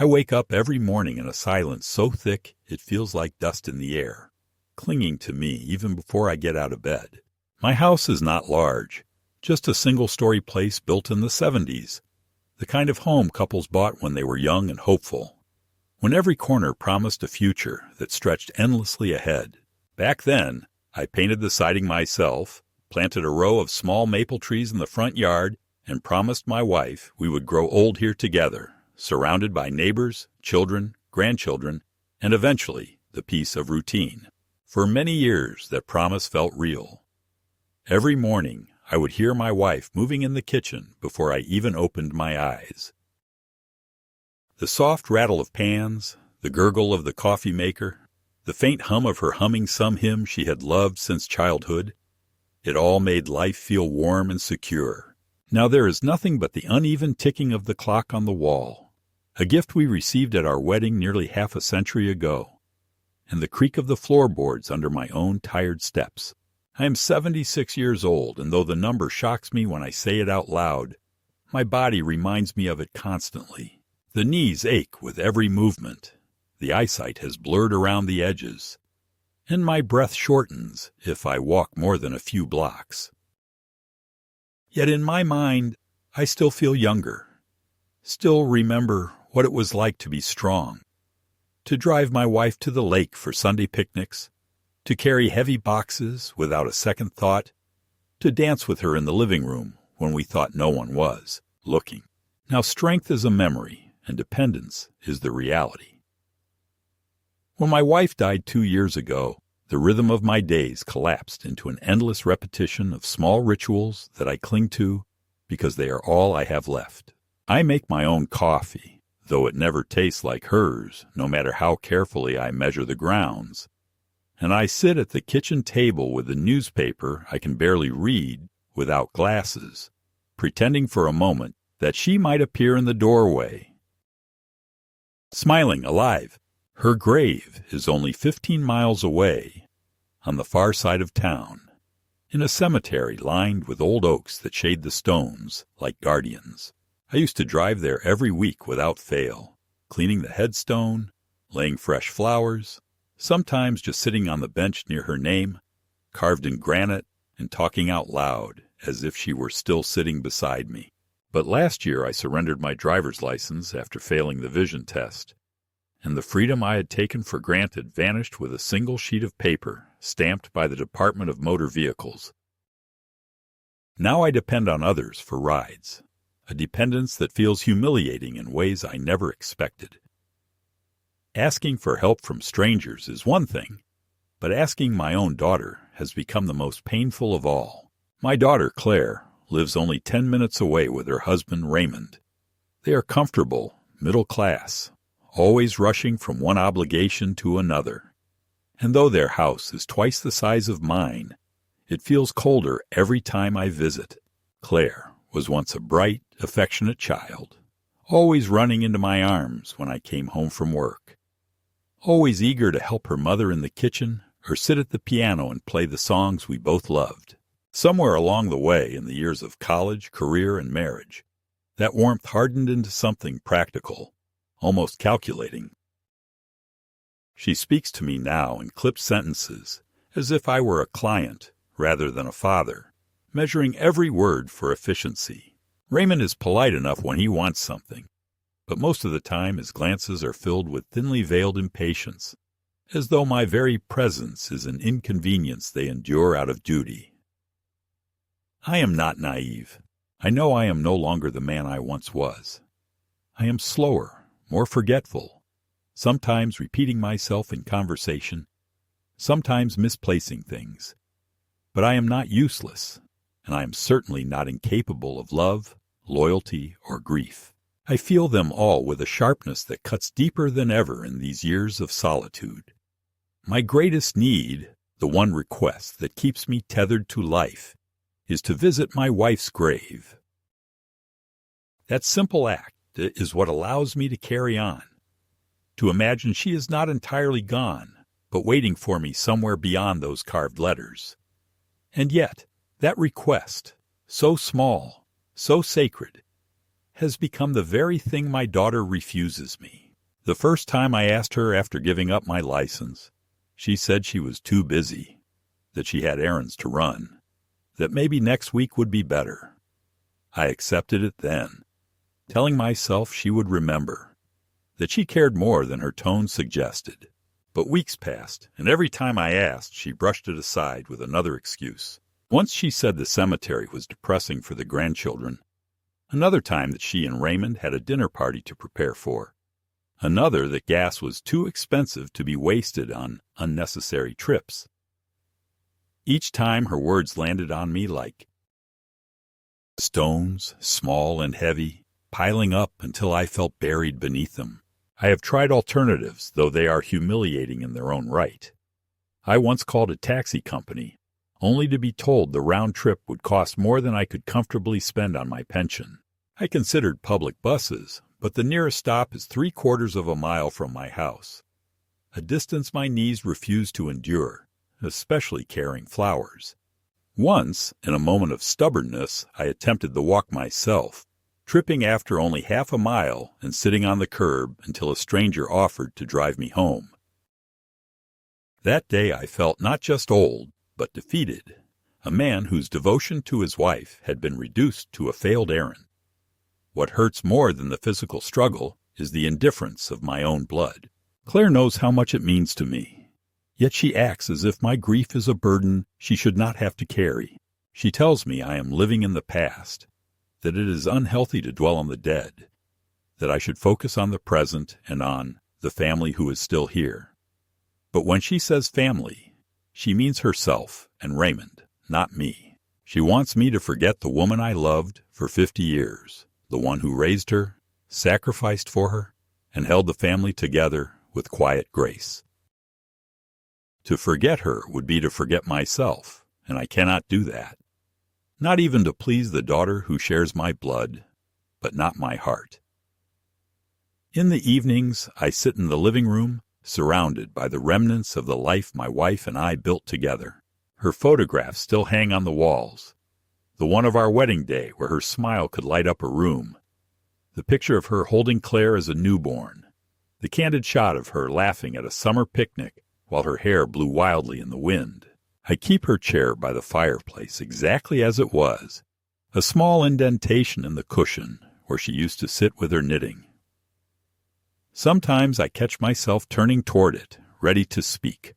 I wake up every morning in a silence so thick it feels like dust in the air, clinging to me even before I get out of bed. My house is not large, just a single-story place built in the 70s, the kind of home couples bought when they were young and hopeful, when every corner promised a future that stretched endlessly ahead. Back then, I painted the siding myself, planted a row of small maple trees in the front yard, and promised my wife we would grow old here together, surrounded by neighbors, children, grandchildren, and eventually the peace of routine. For many years, that promise felt real. Every morning, I would hear my wife moving in the kitchen before I even opened my eyes. The soft rattle of pans, the gurgle of the coffee maker, the faint hum of her humming some hymn she had loved since childhood, it all made life feel warm and secure. Now there is nothing but the uneven ticking of the clock on the wall, a gift we received at our wedding nearly half a century ago, and the creak of the floorboards under my own tired steps. I am 76 years old, and though the number shocks me when I say it out loud, my body reminds me of it constantly. The knees ache with every movement, the eyesight has blurred around the edges, and my breath shortens if I walk more than a few blocks. Yet in my mind, I still feel younger, still remember what it was like to be strong, to drive my wife to the lake for Sunday picnics, to carry heavy boxes without a second thought, to dance with her in the living room when we thought no one was looking. Now strength is a memory, and dependence is the reality. When my wife died 2 years ago, the rhythm of my days collapsed into an endless repetition of small rituals that I cling to because they are all I have left. I make my own coffee, though it never tastes like hers, no matter how carefully I measure the grounds. And I sit at the kitchen table with a newspaper I can barely read without glasses, pretending for a moment that she might appear in the doorway. Smiling, alive. Her grave is only 15 miles away, on the far side of town, in a cemetery lined with old oaks that shade the stones like guardians. I used to drive there every week without fail, cleaning the headstone, laying fresh flowers, sometimes just sitting on the bench near her name, carved in granite, and talking out loud as if she were still sitting beside me. But last year I surrendered my driver's license after failing the vision test, and the freedom I had taken for granted vanished with a single sheet of paper stamped by the Department of Motor Vehicles. Now I depend on others for rides, a dependence that feels humiliating in ways I never expected. Asking for help from strangers is one thing, but asking my own daughter has become the most painful of all. My daughter, Claire, lives only 10 minutes away with her husband, Raymond. They are comfortable, middle class, always rushing from one obligation to another. And though their house is twice the size of mine, it feels colder every time I visit. Claire was once a bright, affectionate child, always running into my arms when I came home from work, always eager to help her mother in the kitchen or sit at the piano and play the songs we both loved. Somewhere along the way, in the years of college, career, and marriage, that warmth hardened into something practical, almost calculating. She speaks to me now in clipped sentences, as if I were a client rather than a father, measuring every word for efficiency. Raymond is polite enough when he wants something, but most of the time his glances are filled with thinly veiled impatience, as though my very presence is an inconvenience they endure out of duty. I am not naive. I know I am no longer the man I once was. I am slower, more forgetful, sometimes repeating myself in conversation, sometimes misplacing things. But I am not useless, and I am certainly not incapable of love, loyalty, or grief. I feel them all with a sharpness that cuts deeper than ever in these years of solitude. My greatest need, the one request that keeps me tethered to life, is to visit my wife's grave. That simple act is what allows me to carry on, to imagine she is not entirely gone, but waiting for me somewhere beyond those carved letters. And yet, that request, so small, so sacred, has become the very thing my daughter refuses me. The first time I asked her after giving up my license, she said she was too busy, that she had errands to run, that maybe next week would be better. I accepted it then, telling myself she would remember, that she cared more than her tone suggested. But weeks passed, and every time I asked, she brushed it aside with another excuse. Once she said the cemetery was depressing for the grandchildren. Another time that she and Raymond had a dinner party to prepare for. Another that gas was too expensive to be wasted on unnecessary trips. Each time her words landed on me like stones, small and heavy, piling up until I felt buried beneath them. I have tried alternatives, though they are humiliating in their own right. I once called a taxi company, only to be told the round trip would cost more than I could comfortably spend on my pension. I considered public buses, but the nearest stop is 3/4 of a mile from my house, a distance my knees refused to endure, especially carrying flowers. Once, in a moment of stubbornness, I attempted the walk myself, tripping after only half a mile and sitting on the curb until a stranger offered to drive me home. That day I felt not just old, but defeated, a man whose devotion to his wife had been reduced to a failed errand. What hurts more than the physical struggle is the indifference of my own blood. Claire knows how much it means to me, yet she acts as if my grief is a burden she should not have to carry. She tells me I am living in the past, that it is unhealthy to dwell on the dead, that I should focus on the present and on the family who is still here. But when she says family, she means herself and Raymond, not me. She wants me to forget the woman I loved for 50 years, the one who raised her, sacrificed for her, and held the family together with quiet grace. To forget her would be to forget myself, and I cannot do that. Not even to please the daughter who shares my blood, but not my heart. In the evenings, I sit in the living room, surrounded by the remnants of the life my wife and I built together. Her photographs still hang on the walls. The one of our wedding day where her smile could light up a room. The picture of her holding Claire as a newborn. The candid shot of her laughing at a summer picnic while her hair blew wildly in the wind. I keep her chair by the fireplace exactly as it was, a small indentation in the cushion where she used to sit with her knitting. Sometimes I catch myself turning toward it, ready to speak,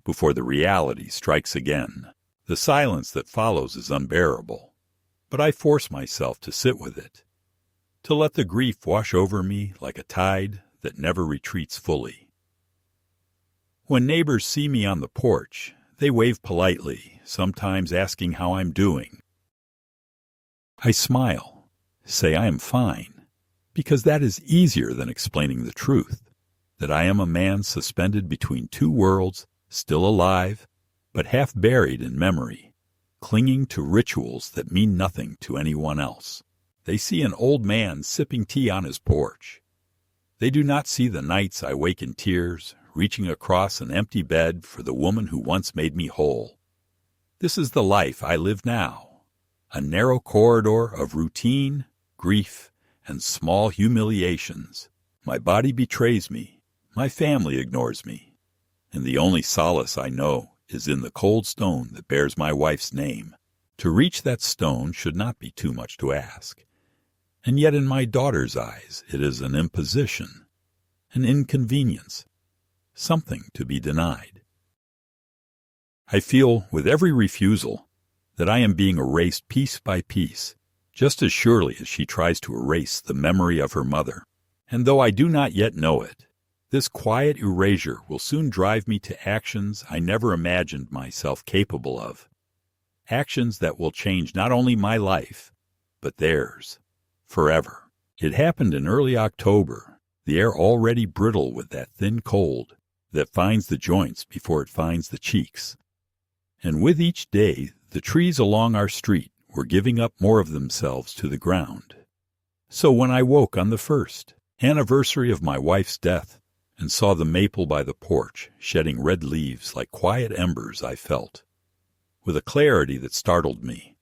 before the reality strikes again. The silence that follows is unbearable, but I force myself to sit with it, to let the grief wash over me like a tide that never retreats fully. When neighbors see me on the porch, they wave politely, sometimes asking how I'm doing. I smile, say I am fine, because that is easier than explaining the truth, that I am a man suspended between two worlds, still alive, but half buried in memory, clinging to rituals that mean nothing to anyone else. They see an old man sipping tea on his porch. They do not see the nights I wake in tears, reaching across an empty bed for the woman who once made me whole. This is the life I live now, a narrow corridor of routine, grief, and small humiliations. My body betrays me, my family ignores me, and the only solace I know is in the cold stone that bears my wife's name. To reach that stone should not be too much to ask, and yet in my daughter's eyes it is an imposition, an inconvenience, something to be denied. I feel, with every refusal, that I am being erased piece by piece, just as surely as she tries to erase the memory of her mother. And though I do not yet know it, this quiet erasure will soon drive me to actions I never imagined myself capable of. Actions that will change not only my life, but theirs, forever. It happened in early October, the air already brittle with that thin cold that finds the joints before it finds the cheeks. And with each day, the trees along our street were giving up more of themselves to the ground. So when I woke on the first anniversary of my wife's death and saw the maple by the porch shedding red leaves like quiet embers, I felt, with a clarity that startled me,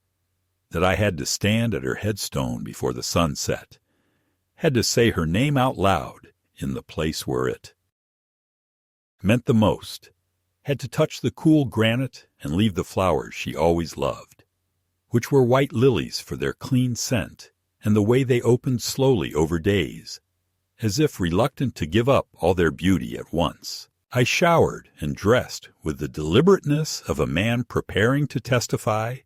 that I had to stand at her headstone before the sun set, had to say her name out loud in the place where it meant the most, had to touch the cool granite and leave the flowers she always loved, which were white lilies for their clean scent and the way they opened slowly over days, as if reluctant to give up all their beauty at once. I showered and dressed with the deliberateness of a man preparing to testify,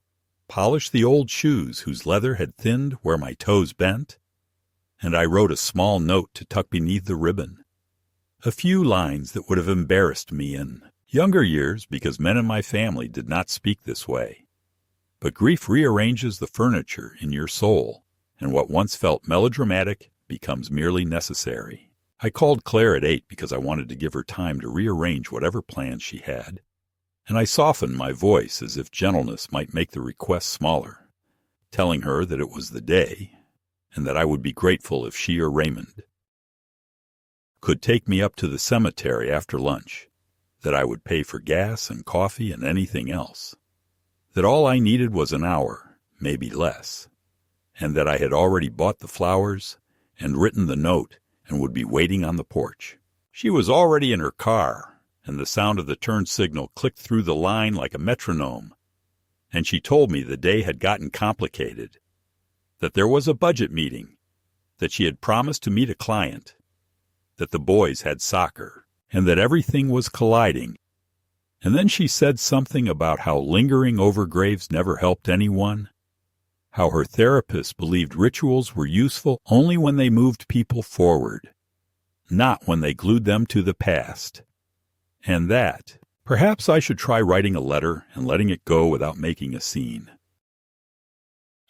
polished the old shoes whose leather had thinned where my toes bent, and I wrote a small note to tuck beneath the ribbon. A few lines that would have embarrassed me in younger years because men in my family did not speak this way. But grief rearranges the furniture in your soul, and what once felt melodramatic becomes merely necessary. I called Claire at 8 because I wanted to give her time to rearrange whatever plans she had, and I softened my voice as if gentleness might make the request smaller, telling her that it was the day, and that I would be grateful if she or Raymond could take me up to the cemetery after lunch, that I would pay for gas and coffee and anything else, that all I needed was an hour, maybe less, and that I had already bought the flowers and written the note and would be waiting on the porch. She was already in her car, and the sound of the turn signal clicked through the line like a metronome, and she told me the day had gotten complicated, that there was a budget meeting, that she had promised to meet a client, that the boys had soccer, and that everything was colliding. And then she said something about how lingering over graves never helped anyone, how her therapist believed rituals were useful only when they moved people forward, not when they glued them to the past, and that perhaps I should try writing a letter and letting it go without making a scene.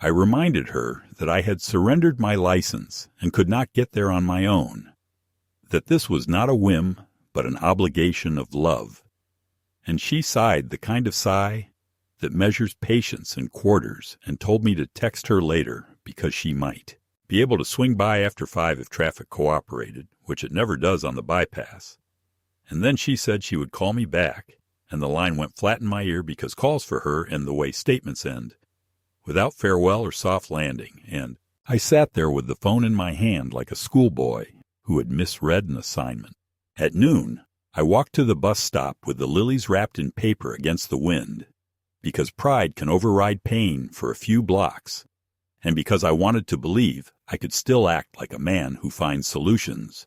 I reminded her that I had surrendered my license and could not get there on my own, that this was not a whim but an obligation of love, and she sighed the kind of sigh that measures patience in quarters and told me to text her later because she might be able to swing by after 5 if traffic cooperated, which it never does on the bypass. And then she said she would call me back, and the line went flat in my ear because calls for her end the way statements end, without farewell or soft landing, and I sat there with the phone in my hand like a schoolboy who had misread an assignment. At noon, I walked to the bus stop with the lilies wrapped in paper against the wind, because pride can override pain for a few blocks, and because I wanted to believe I could still act like a man who finds solutions.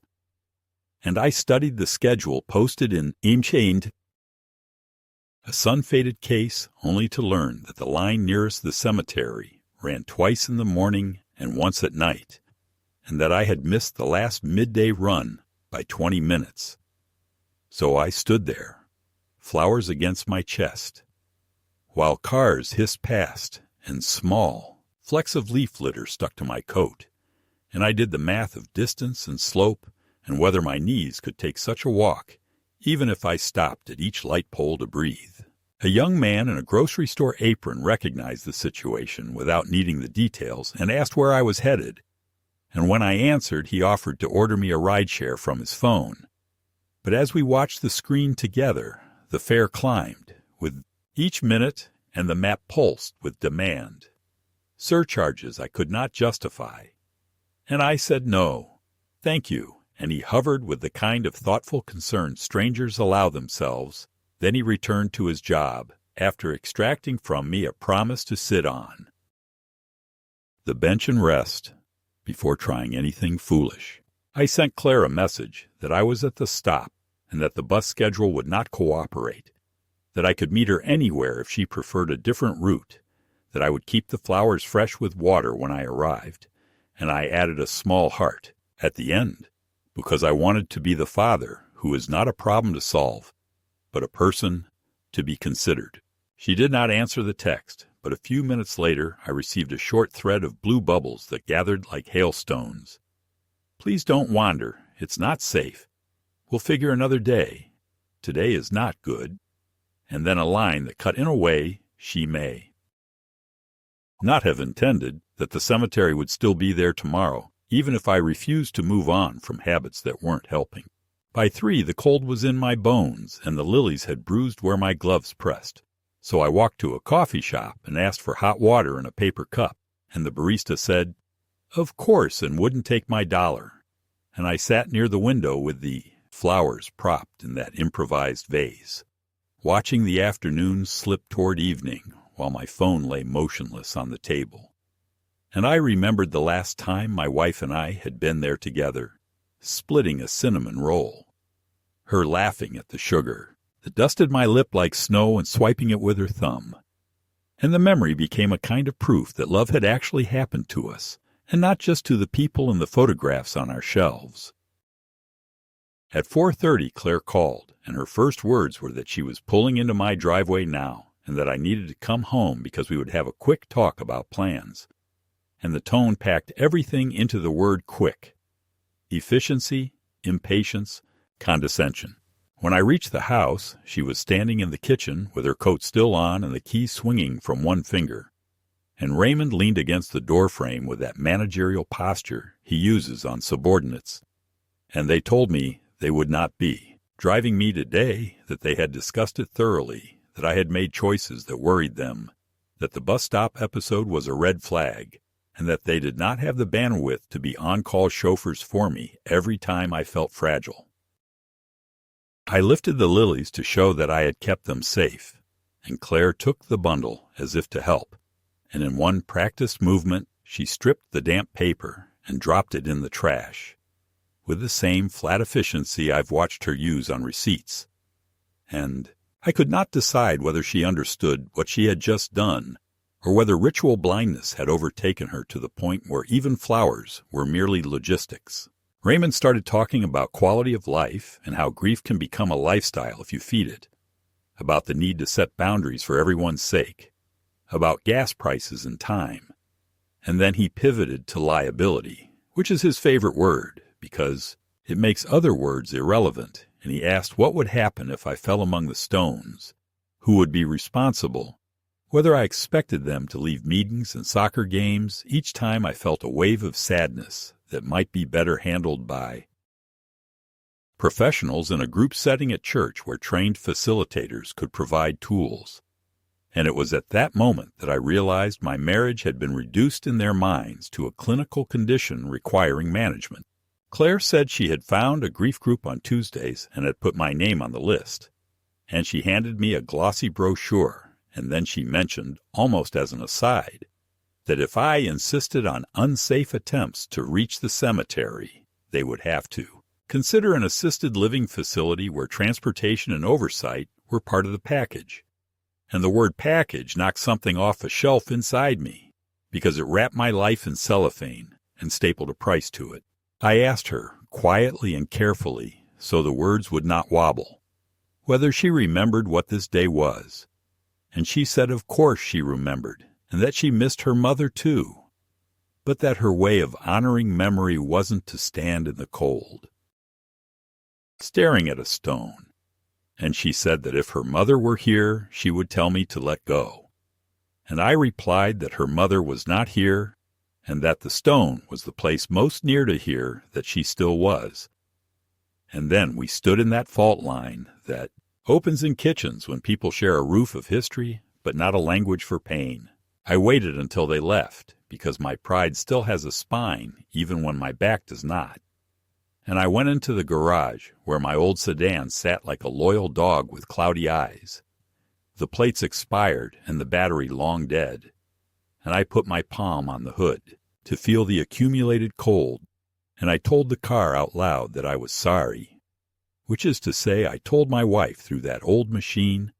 And I studied the schedule posted in Imchained, a sun-faded case, only to learn that the line nearest the cemetery ran twice in the morning and once at night, and that I had missed the last midday run by 20 minutes. So I stood there, flowers against my chest, while cars hissed past and small flecks of leaf litter stuck to my coat, and I did the math of distance and slope and whether my knees could take such a walk, even if I stopped at each light pole to breathe. A young man in a grocery store apron recognized the situation without needing the details and asked where I was headed, and when I answered, he offered to order me a rideshare from his phone. But as we watched the screen together, the fare climbed with each minute and the map pulsed with demand. Surcharges I could not justify. And I said no, thank you, and he hovered with the kind of thoughtful concern strangers allow themselves. Then he returned to his job, after extracting from me a promise to sit on the bench and rest before trying anything foolish. I sent Claire a message that I was at the stop and that the bus schedule would not cooperate, that I could meet her anywhere if she preferred a different route, that I would keep the flowers fresh with water when I arrived, and I added a small heart at the end, because I wanted to be the father who is not a problem to solve, but a person to be considered. She did not answer the text, but a few minutes later I received a short thread of blue bubbles that gathered like hailstones. Please don't wander. It's not safe. We'll figure another day. Today is not good. And then a line that cut in a way she may not have intended that the cemetery would still be there tomorrow, even if I refused to move on from habits that weren't helping. By 3, the cold was in my bones, and the lilies had bruised where my gloves pressed. So I walked to a coffee shop and asked for hot water in a paper cup, and the barista said, "Of course," and wouldn't take my $1. and I sat near the window with the flowers propped in that improvised vase, watching the afternoon slip toward evening while my phone lay motionless on the table. And I remembered the last time my wife and I had been there together, splitting a cinnamon roll. Her laughing at the sugar that dusted my lip like snow and swiping it with her thumb. And the memory became a kind of proof that love had actually happened to us, and not just to the people in the photographs on our shelves. At 4:30, Claire called, and her first words were that she was pulling into my driveway now, and that I needed to come home because we would have a quick talk about plans. And the tone packed everything into the word quick. Efficiency, impatience, condescension. When I reached the house, she was standing in the kitchen with her coat still on and the key swinging from one finger. And Raymond leaned against the doorframe with that managerial posture he uses on subordinates. And they told me they would not be, driving me today that they had discussed it thoroughly, that I had made choices that worried them, that the bus stop episode was a red flag, and that they did not have the bandwidth to be on-call chauffeurs for me every time I felt fragile. I lifted the lilies to show that I had kept them safe, and Claire took the bundle as if to help, and in one practiced movement she stripped the damp paper and dropped it in the trash, with the same flat efficiency I've watched her use on receipts. And I could not decide whether she understood what she had just done, or whether ritual blindness had overtaken her to the point where even flowers were merely logistics. Raymond started talking about quality of life and how grief can become a lifestyle if you feed it, about the need to set boundaries for everyone's sake, about gas prices and time. And then he pivoted to liability, which is his favorite word because it makes other words irrelevant, and he asked what would happen if I fell among the stones, who would be responsible, whether I expected them to leave meetings and soccer games each time I felt a wave of sadness that might be better handled by professionals in a group setting at church where trained facilitators could provide tools. And it was at that moment that I realized my marriage had been reduced in their minds to a clinical condition requiring management. Claire said she had found a grief group on Tuesdays and had put my name on the list. And she handed me a glossy brochure, and then she mentioned, almost as an aside, that if I insisted on unsafe attempts to reach the cemetery, they would have to consider an assisted living facility where transportation and oversight were part of the package. And the word package knocked something off a shelf inside me, because it wrapped my life in cellophane and stapled a price to it. I asked her, quietly and carefully, so the words would not wobble, whether she remembered what this day was. And she said of course she remembered, and that she missed her mother too, but that her way of honoring memory wasn't to stand in the cold, staring at a stone. And she said that if her mother were here, she would tell me to let go. And I replied that her mother was not here, and that the stone was the place most near to here that she still was. And then we stood in that fault line that opens in kitchens when people share a roof of history, but not a language for pain. I waited until they left, because my pride still has a spine, even when my back does not. And I went into the garage, where my old sedan sat like a loyal dog with cloudy eyes. The plates expired and the battery long dead. And I put my palm on the hood to feel the accumulated cold, and I told the car out loud that I was sorry, which is to say I told my wife through that old machine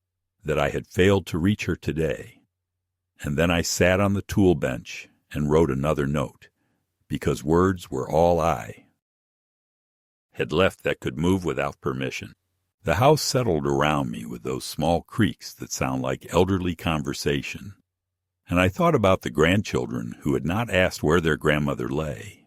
that I had failed to reach her today. And then I sat on the tool bench and wrote another note, because words were all I had left that could move without permission. The house settled around me with those small creaks that sound like elderly conversation. And I thought about the grandchildren who had not asked where their grandmother lay.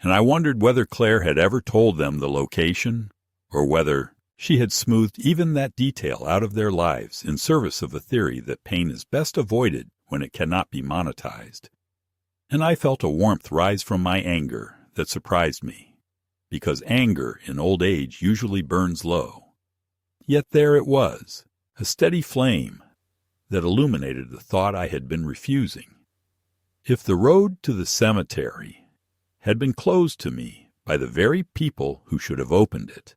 And I wondered whether Claire had ever told them the location, or whether she had smoothed even that detail out of their lives in service of a theory that pain is best avoided when it cannot be monetized. And I felt a warmth rise from my anger that surprised me, because anger in old age usually burns low. Yet there it was, a steady flame that illuminated the thought I had been refusing. If the road to the cemetery had been closed to me by the very people who should have opened it.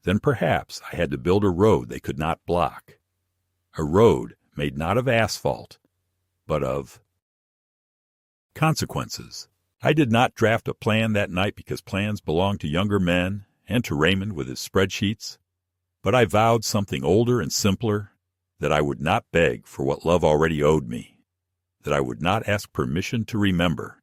Then perhaps I had to build a road they could not block. A road made not of asphalt, but of consequences. I did not draft a plan that night because plans belong to younger men and to Raymond with his spreadsheets, but I vowed something older and simpler, that I would not beg for what love already owed me, that I would not ask permission to remember,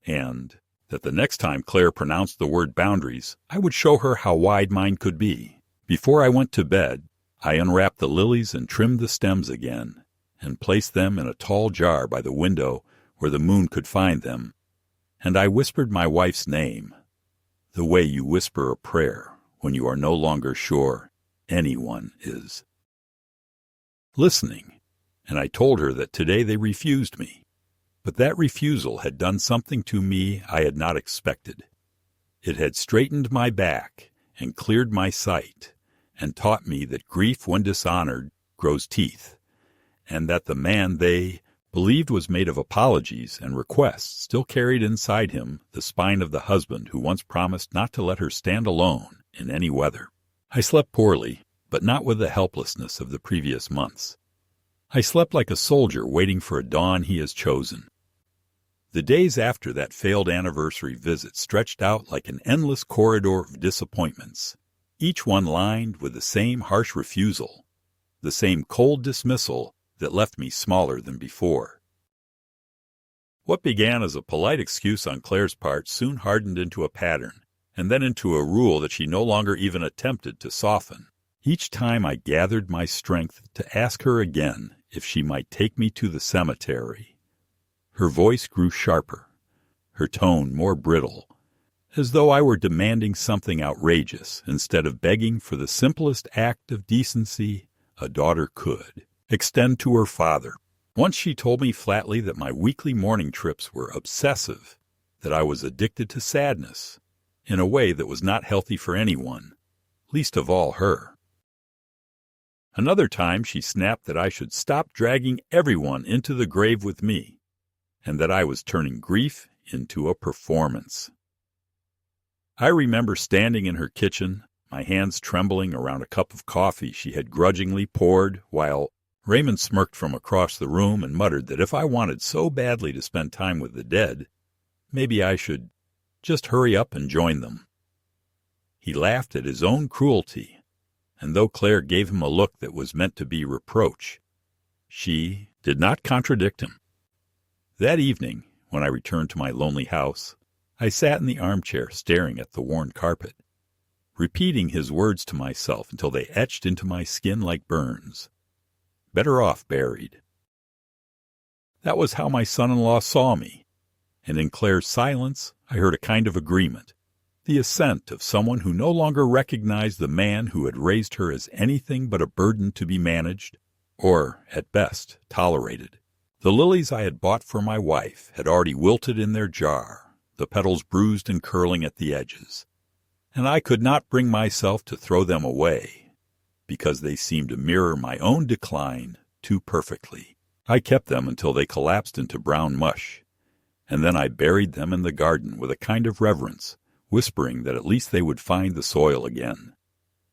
and that the next time Claire pronounced the word boundaries, I would show her how wide mine could be. Before I went to bed, I unwrapped the lilies and trimmed the stems again, and placed them in a tall jar by the window where the moon could find them, and I whispered my wife's name, the way you whisper a prayer when you are no longer sure anyone is listening, and I told her that today they refused me. But that refusal had done something to me I had not expected. It had straightened my back and cleared my sight, and taught me that grief, when dishonored, grows teeth, and that the man they believed was made of apologies and requests still carried inside him the spine of the husband who once promised not to let her stand alone in any weather. I slept poorly, but not with the helplessness of the previous months. I slept like a soldier waiting for a dawn he has chosen. The days after that failed anniversary visit stretched out like an endless corridor of disappointments, each one lined with the same harsh refusal, the same cold dismissal that left me smaller than before. What began as a polite excuse on Claire's part soon hardened into a pattern, and then into a rule that she no longer even attempted to soften. Each time I gathered my strength to ask her again if she might take me to the cemetery. Her voice grew sharper, her tone more brittle, as though I were demanding something outrageous instead of begging for the simplest act of decency a daughter could extend to her father. Once she told me flatly that my weekly morning trips were obsessive, that I was addicted to sadness, in a way that was not healthy for anyone, least of all her. Another time she snapped that I should stop dragging everyone into the grave with me, and that I was turning grief into a performance. I remember standing in her kitchen, my hands trembling around a cup of coffee she had grudgingly poured, while Raymond smirked from across the room and muttered that if I wanted so badly to spend time with the dead, maybe I should just hurry up and join them. He laughed at his own cruelty, and though Claire gave him a look that was meant to be reproach, she did not contradict him. That evening, when I returned to my lonely house, I sat in the armchair staring at the worn carpet, repeating his words to myself until they etched into my skin like burns. Better off buried. That was how my son-in-law saw me, and in Claire's silence I heard a kind of agreement, the assent of someone who no longer recognized the man who had raised her as anything but a burden to be managed, or, at best, tolerated. The lilies I had bought for my wife had already wilted in their jar, the petals bruised and curling at the edges, and I could not bring myself to throw them away, because they seemed to mirror my own decline too perfectly. I kept them until they collapsed into brown mush, and then I buried them in the garden with a kind of reverence, whispering that at least they would find the soil again,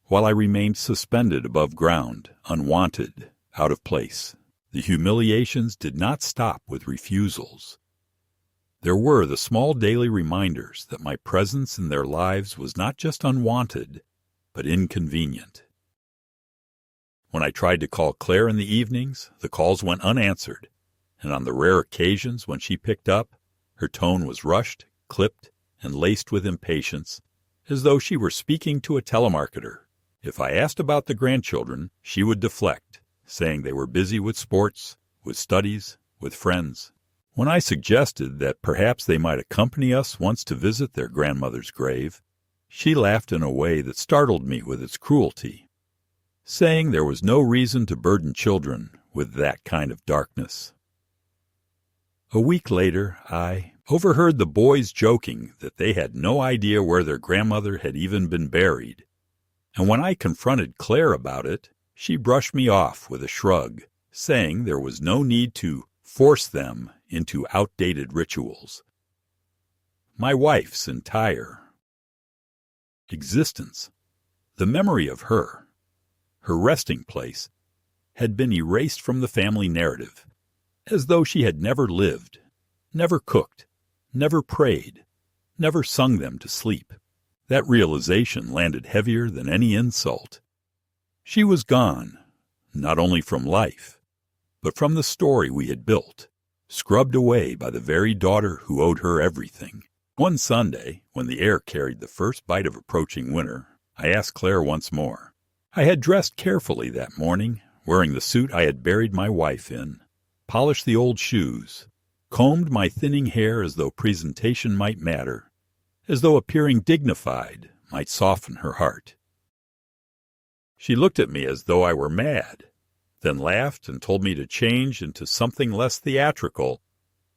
while I remained suspended above ground, unwanted, out of place. The humiliations did not stop with refusals. There were the small daily reminders that my presence in their lives was not just unwanted, but inconvenient. When I tried to call Claire in the evenings, the calls went unanswered, and on the rare occasions when she picked up, her tone was rushed, clipped, and laced with impatience, as though she were speaking to a telemarketer. If I asked about the grandchildren, she would deflect, saying they were busy with sports, with studies, with friends. When I suggested that perhaps they might accompany us once to visit their grandmother's grave, she laughed in a way that startled me with its cruelty, saying there was no reason to burden children with that kind of darkness. A week later, I overheard the boys joking that they had no idea where their grandmother had even been buried, and when I confronted Claire about it, she brushed me off with a shrug, saying there was no need to force them into outdated rituals. My wife's entire, existence. The memory of her resting place, had been erased from the family narrative, as though she had never lived, never cooked, never prayed, never sung them to sleep. That realization landed heavier than any insult. She was gone, not only from life, but from the story we had built, scrubbed away by the very daughter who owed her everything. One Sunday, when the air carried the first bite of approaching winter, I asked Claire once more. I had dressed carefully that morning, wearing the suit I had buried my wife in, polished the old shoes, combed my thinning hair as though presentation might matter, as though appearing dignified might soften her heart. She looked at me as though I were mad, then laughed and told me to change into something less theatrical,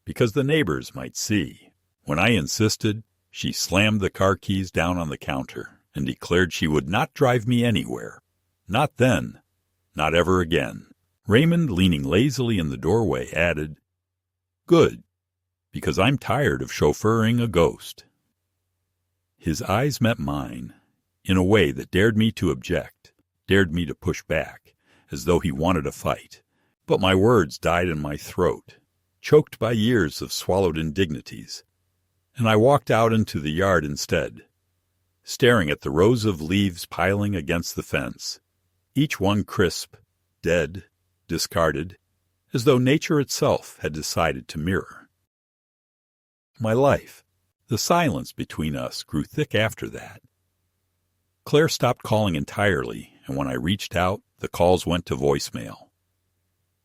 because the neighbors might see. When I insisted, she slammed the car keys down on the counter and declared she would not drive me anywhere. Not then, not ever again. Raymond, leaning lazily in the doorway, added, "Good, because I'm tired of chauffeuring a ghost." His eyes met mine, in a way that dared me to object, dared me to push back, as though he wanted a fight. But my words died in my throat, choked by years of swallowed indignities, and I walked out into the yard instead, staring at the rows of leaves piling against the fence, each one crisp, dead, discarded, as though nature itself had decided to mirror my life. The silence between us grew thick after that. Claire stopped calling entirely, and when I reached out, the calls went to voicemail.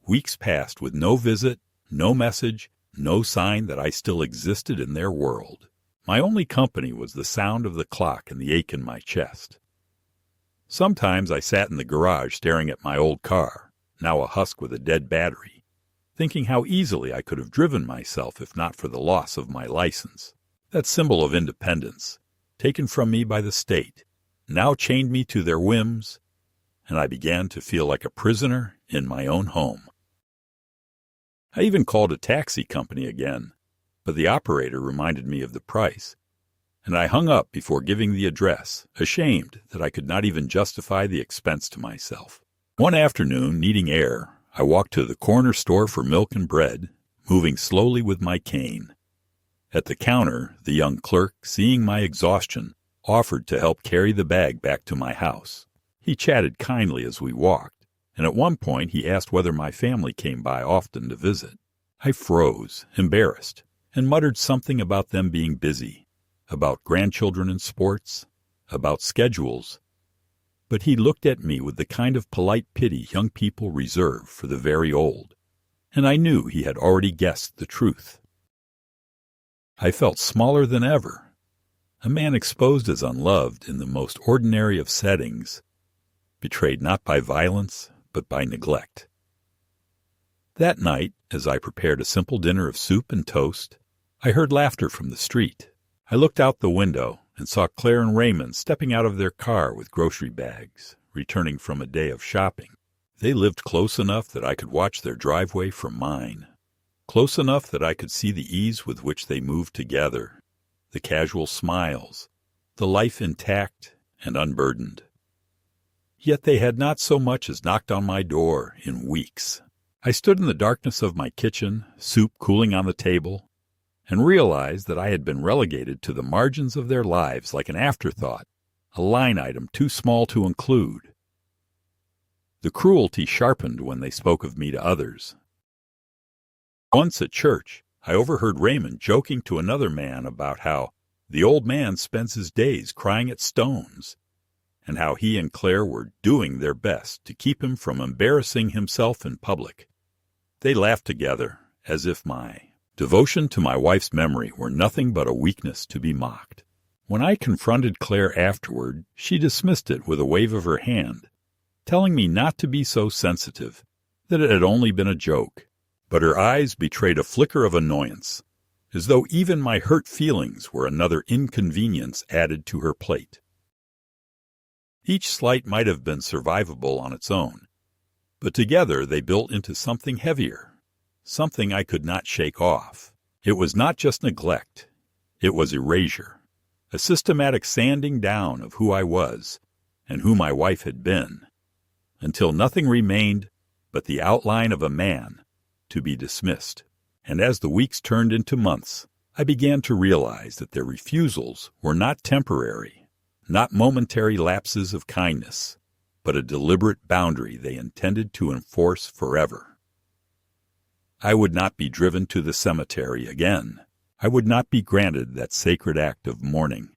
Weeks passed with no visit, no message, no sign that I still existed in their world. My only company was the sound of the clock and the ache in my chest. Sometimes I sat in the garage staring at my old car, now a husk with a dead battery, thinking how easily I could have driven myself if not for the loss of my license. That symbol of independence, taken from me by the state, now chained me to their whims, and I began to feel like a prisoner in my own home. I even called a taxi company again, but the operator reminded me of the price, and I hung up before giving the address, ashamed that I could not even justify the expense to myself. One afternoon, needing air, I walked to the corner store for milk and bread, moving slowly with my cane. At the counter, the young clerk, seeing my exhaustion, offered to help carry the bag back to my house. He chatted kindly as we walked, and at one point he asked whether my family came by often to visit. I froze, embarrassed, and muttered something about them being busy, about grandchildren and sports, about schedules. But he looked at me with the kind of polite pity young people reserve for the very old, and I knew he had already guessed the truth. I felt smaller than ever, a man exposed as unloved in the most ordinary of settings, betrayed not by violence, but by neglect. That night, as I prepared a simple dinner of soup and toast, I heard laughter from the street. I looked out the window and saw Claire and Raymond stepping out of their car with grocery bags, returning from a day of shopping. They lived close enough that I could watch their driveway from mine, close enough that I could see the ease with which they moved together, the casual smiles, the life intact and unburdened. Yet they had not so much as knocked on my door in weeks. I stood in the darkness of my kitchen, soup cooling on the table, and realized that I had been relegated to the margins of their lives like an afterthought, a line item too small to include. The cruelty sharpened when they spoke of me to others. Once at church, I overheard Raymond joking to another man about how the old man spends his days crying at stones, and how he and Claire were doing their best to keep him from embarrassing himself in public. They laughed together, as if my devotion to my wife's memory were nothing but a weakness to be mocked. When I confronted Claire afterward, she dismissed it with a wave of her hand, telling me not to be so sensitive, that it had only been a joke. But her eyes betrayed a flicker of annoyance, as though even my hurt feelings were another inconvenience added to her plate. Each slight might have been survivable on its own, but together they built into something heavier, something I could not shake off. It was not just neglect, it was erasure. a systematic sanding down of who I was and who my wife had been, until nothing remained but the outline of a man to be dismissed. And as the weeks turned into months, I began to realize that their refusals were not temporary, not momentary lapses of kindness, but a deliberate boundary they intended to enforce forever. I would not be driven to the cemetery again. I would not be granted that sacred act of mourning.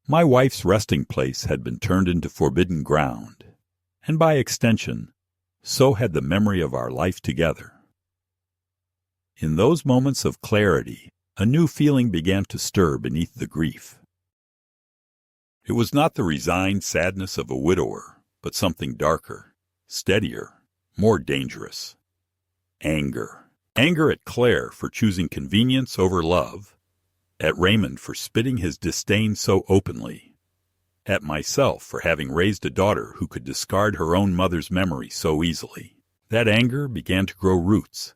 My wife's resting place had been turned into forbidden ground, and by extension, so had the memory of our life together. In those moments of clarity, a new feeling began to stir beneath the grief. It was not the resigned sadness of a widower, but something darker, steadier, more dangerous. Anger. Anger at Claire for choosing convenience over love, at Raymond for spitting his disdain so openly, at myself for having raised a daughter who could discard her own mother's memory so easily. That anger began to grow roots,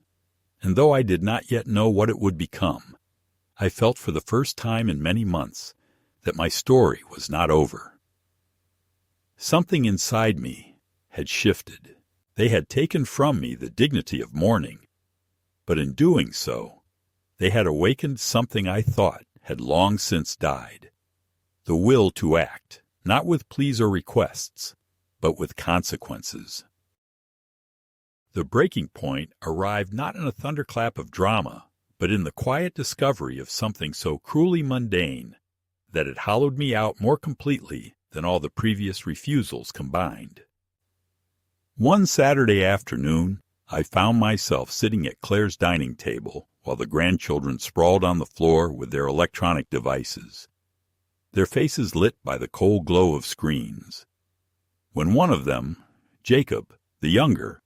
and though I did not yet know what it would become, I felt for the first time in many months that my story was not over. Something inside me had shifted. They had taken from me the dignity of mourning, but in doing so, they had awakened something I thought had long since died, the will to act, not with pleas or requests, but with consequences. The breaking point arrived not in a thunderclap of drama, but in the quiet discovery of something so cruelly mundane that it hollowed me out more completely than all the previous refusals combined. One Saturday afternoon, I found myself sitting at Claire's dining table while the grandchildren sprawled on the floor with their electronic devices, their faces lit by the cold glow of screens. When one of them, Jacob, the younger,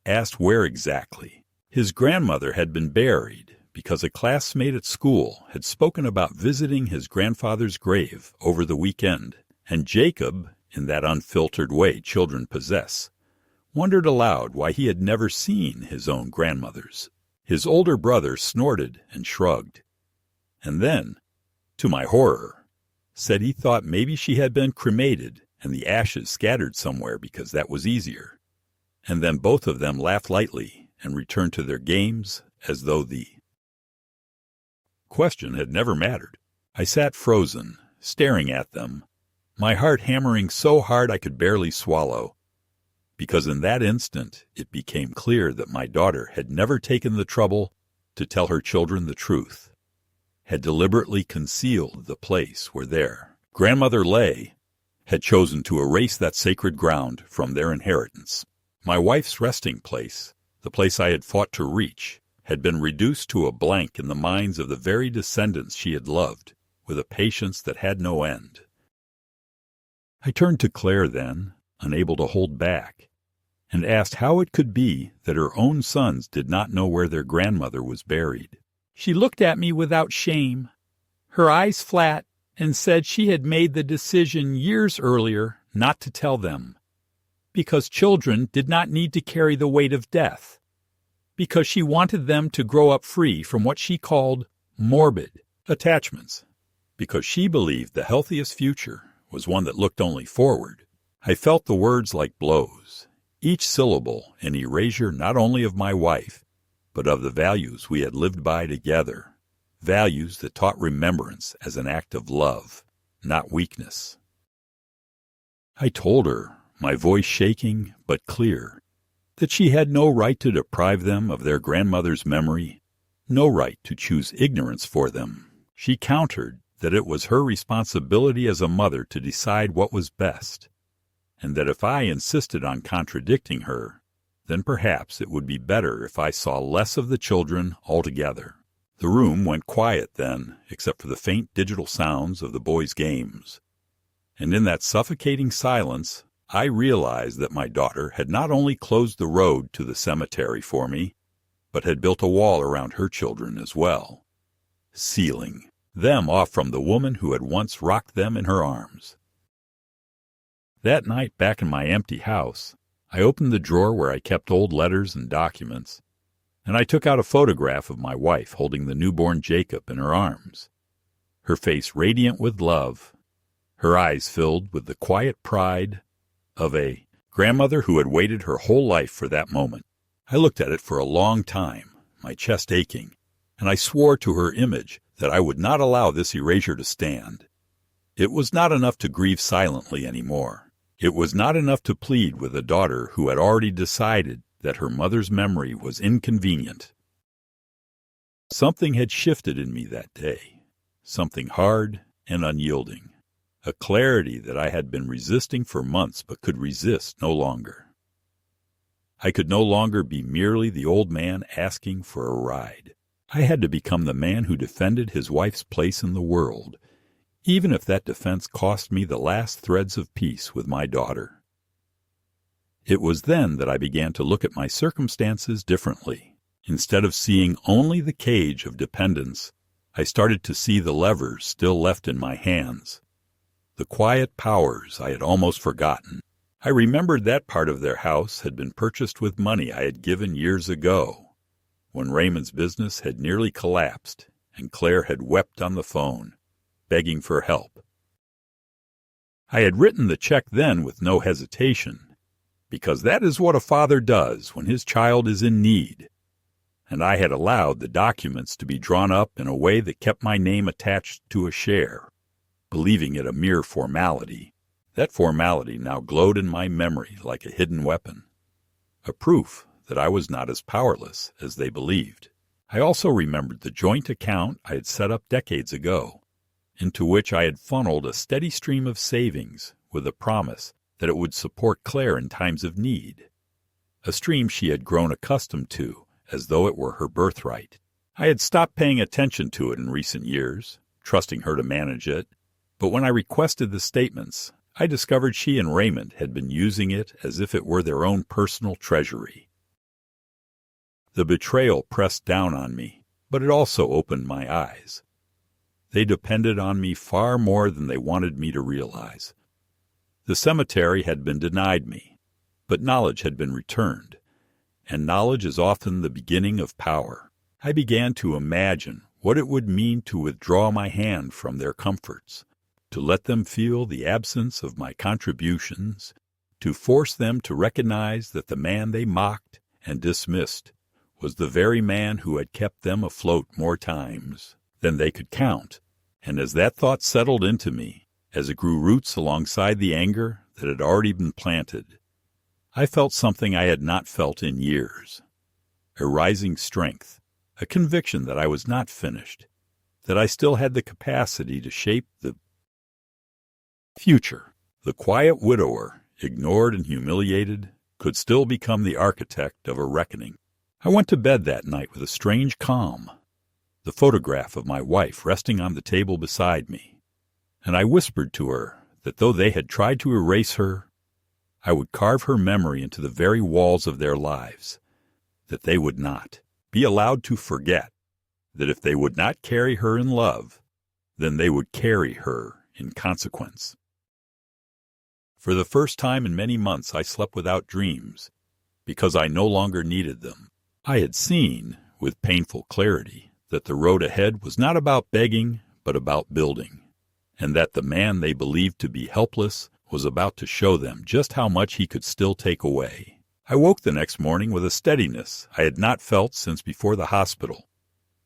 asked where exactly. His grandmother had been buried because a classmate at school had spoken about visiting his grandfather's grave over the weekend, and Jacob, in that unfiltered way children possess, wondered aloud why he had never seen his own grandmother's. His older brother snorted and shrugged, and then, to my horror, said he thought maybe she had been cremated and the ashes scattered somewhere because that was easier. And then both of them laughed lightly and returned to their games as though the question had never mattered. I sat frozen, staring at them, my heart hammering so hard I could barely swallow, because in that instant it became clear that my daughter had never taken the trouble to tell her children the truth, had deliberately concealed the place where their grandmother lay, had chosen to erase that sacred ground from their inheritance. My wife's resting place, the place I had fought to reach, had been reduced to a blank in the minds of the very descendants she had loved, with a patience that had no end. I turned to Claire then, unable to hold back, and asked how it could be that her own sons did not know where their grandmother was buried. She looked at me without shame, her eyes flat, and said she had made the decision years earlier not to tell them, because children did not need to carry the weight of death, because she wanted them to grow up free from what she called morbid attachments, because she believed the healthiest future was one that looked only forward. I felt the words like blows, each syllable an erasure not only of my wife, but of the values we had lived by together, values that taught remembrance as an act of love, not weakness. I told her, my voice shaking but clear, that she had no right to deprive them of their grandmother's memory, no right to choose ignorance for them. She countered that it was her responsibility as a mother to decide what was best, and that if I insisted on contradicting her, then perhaps it would be better if I saw less of the children altogether. The room went quiet then, except for the faint digital sounds of the boys' games. And in that suffocating silence, I realized that my daughter had not only closed the road to the cemetery for me, but had built a wall around her children as well, sealing them off from the woman who had once rocked them in her arms. That night, back in my empty house, I opened the drawer where I kept old letters and documents, and I took out a photograph of my wife holding the newborn Jacob in her arms. her face radiant with love, her eyes filled with the quiet pride of a grandmother who had waited her whole life for that moment. I looked at it for a long time, my chest aching, and I swore to her image that I would not allow this erasure to stand. It was not enough to grieve silently anymore. It was not enough to plead with a daughter who had already decided that her mother's memory was inconvenient. Something had shifted in me that day, something hard and unyielding, a clarity that I had been resisting for months but could resist no longer. I could no longer be merely the old man asking for a ride. I had to become the man who defended his wife's place in the world, even if that defense cost me the last threads of peace with my daughter. It was then that I began to look at my circumstances differently. Instead of seeing only the cage of dependence, I started to see the levers still left in my hands, the quiet powers I had almost forgotten. I remembered that part of their house had been purchased with money I had given years ago, when Raymond's business had nearly collapsed and Claire had wept on the phone, begging for help. I had written the check then with no hesitation, because that is what a father does when his child is in need, and I had allowed the documents to be drawn up in a way that kept my name attached to a share, believing it a mere formality. That formality now glowed in my memory like a hidden weapon, a proof that I was not as powerless as they believed. I also remembered the joint account I had set up decades ago, into which I had funneled a steady stream of savings with the promise that it would support Claire in times of need, a stream she had grown accustomed to as though it were her birthright. I had stopped paying attention to it in recent years, trusting her to manage it, but when I requested the statements, I discovered she and Raymond had been using it as if it were their own personal treasury. The betrayal pressed down on me, but it also opened my eyes. They depended on me far more than they wanted me to realize. The cemetery had been denied me, but knowledge had been returned, and knowledge is often the beginning of power. I began to imagine what it would mean to withdraw my hand from their comforts, to let them feel the absence of my contributions, to force them to recognize that the man they mocked and dismissed was the very man who had kept them afloat more times than they could count. And as that thought settled into me, as it grew roots alongside the anger that had already been planted, I felt something I had not felt in years, a rising strength, a conviction that I was not finished, that I still had the capacity to shape the future. The quiet widower, ignored and humiliated, could still become the architect of a reckoning. I went to bed that night with a strange calm, the photograph of my wife resting on the table beside me, and I whispered to her that though they had tried to erase her, I would carve her memory into the very walls of their lives, that they would not be allowed to forget, that if they would not carry her in love, then they would carry her in consequence. For the first time in many months I slept without dreams, because I no longer needed them. I had seen, with painful clarity, that the road ahead was not about begging, but about building, and that the man they believed to be helpless was about to show them just how much he could still take away. I woke the next morning with a steadiness I had not felt since before the hospital.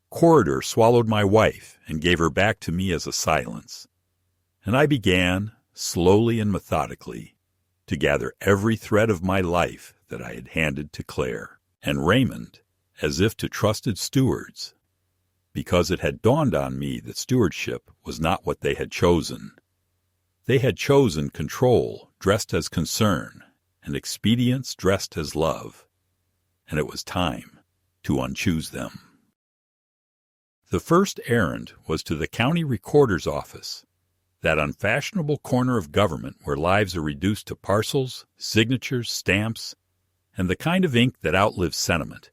Corridor swallowed my wife and gave her back to me as a silence, and I began, slowly and methodically, to gather every thread of my life that I had handed to Claire and Raymond, as if to trusted stewards, because it had dawned on me that stewardship was not what they had chosen. They had chosen control dressed as concern, and expedience dressed as love, and it was time to unchoose them. The first errand was to the county recorder's office, that unfashionable corner of government where lives are reduced to parcels, signatures, stamps, and the kind of ink that outlives sentiment.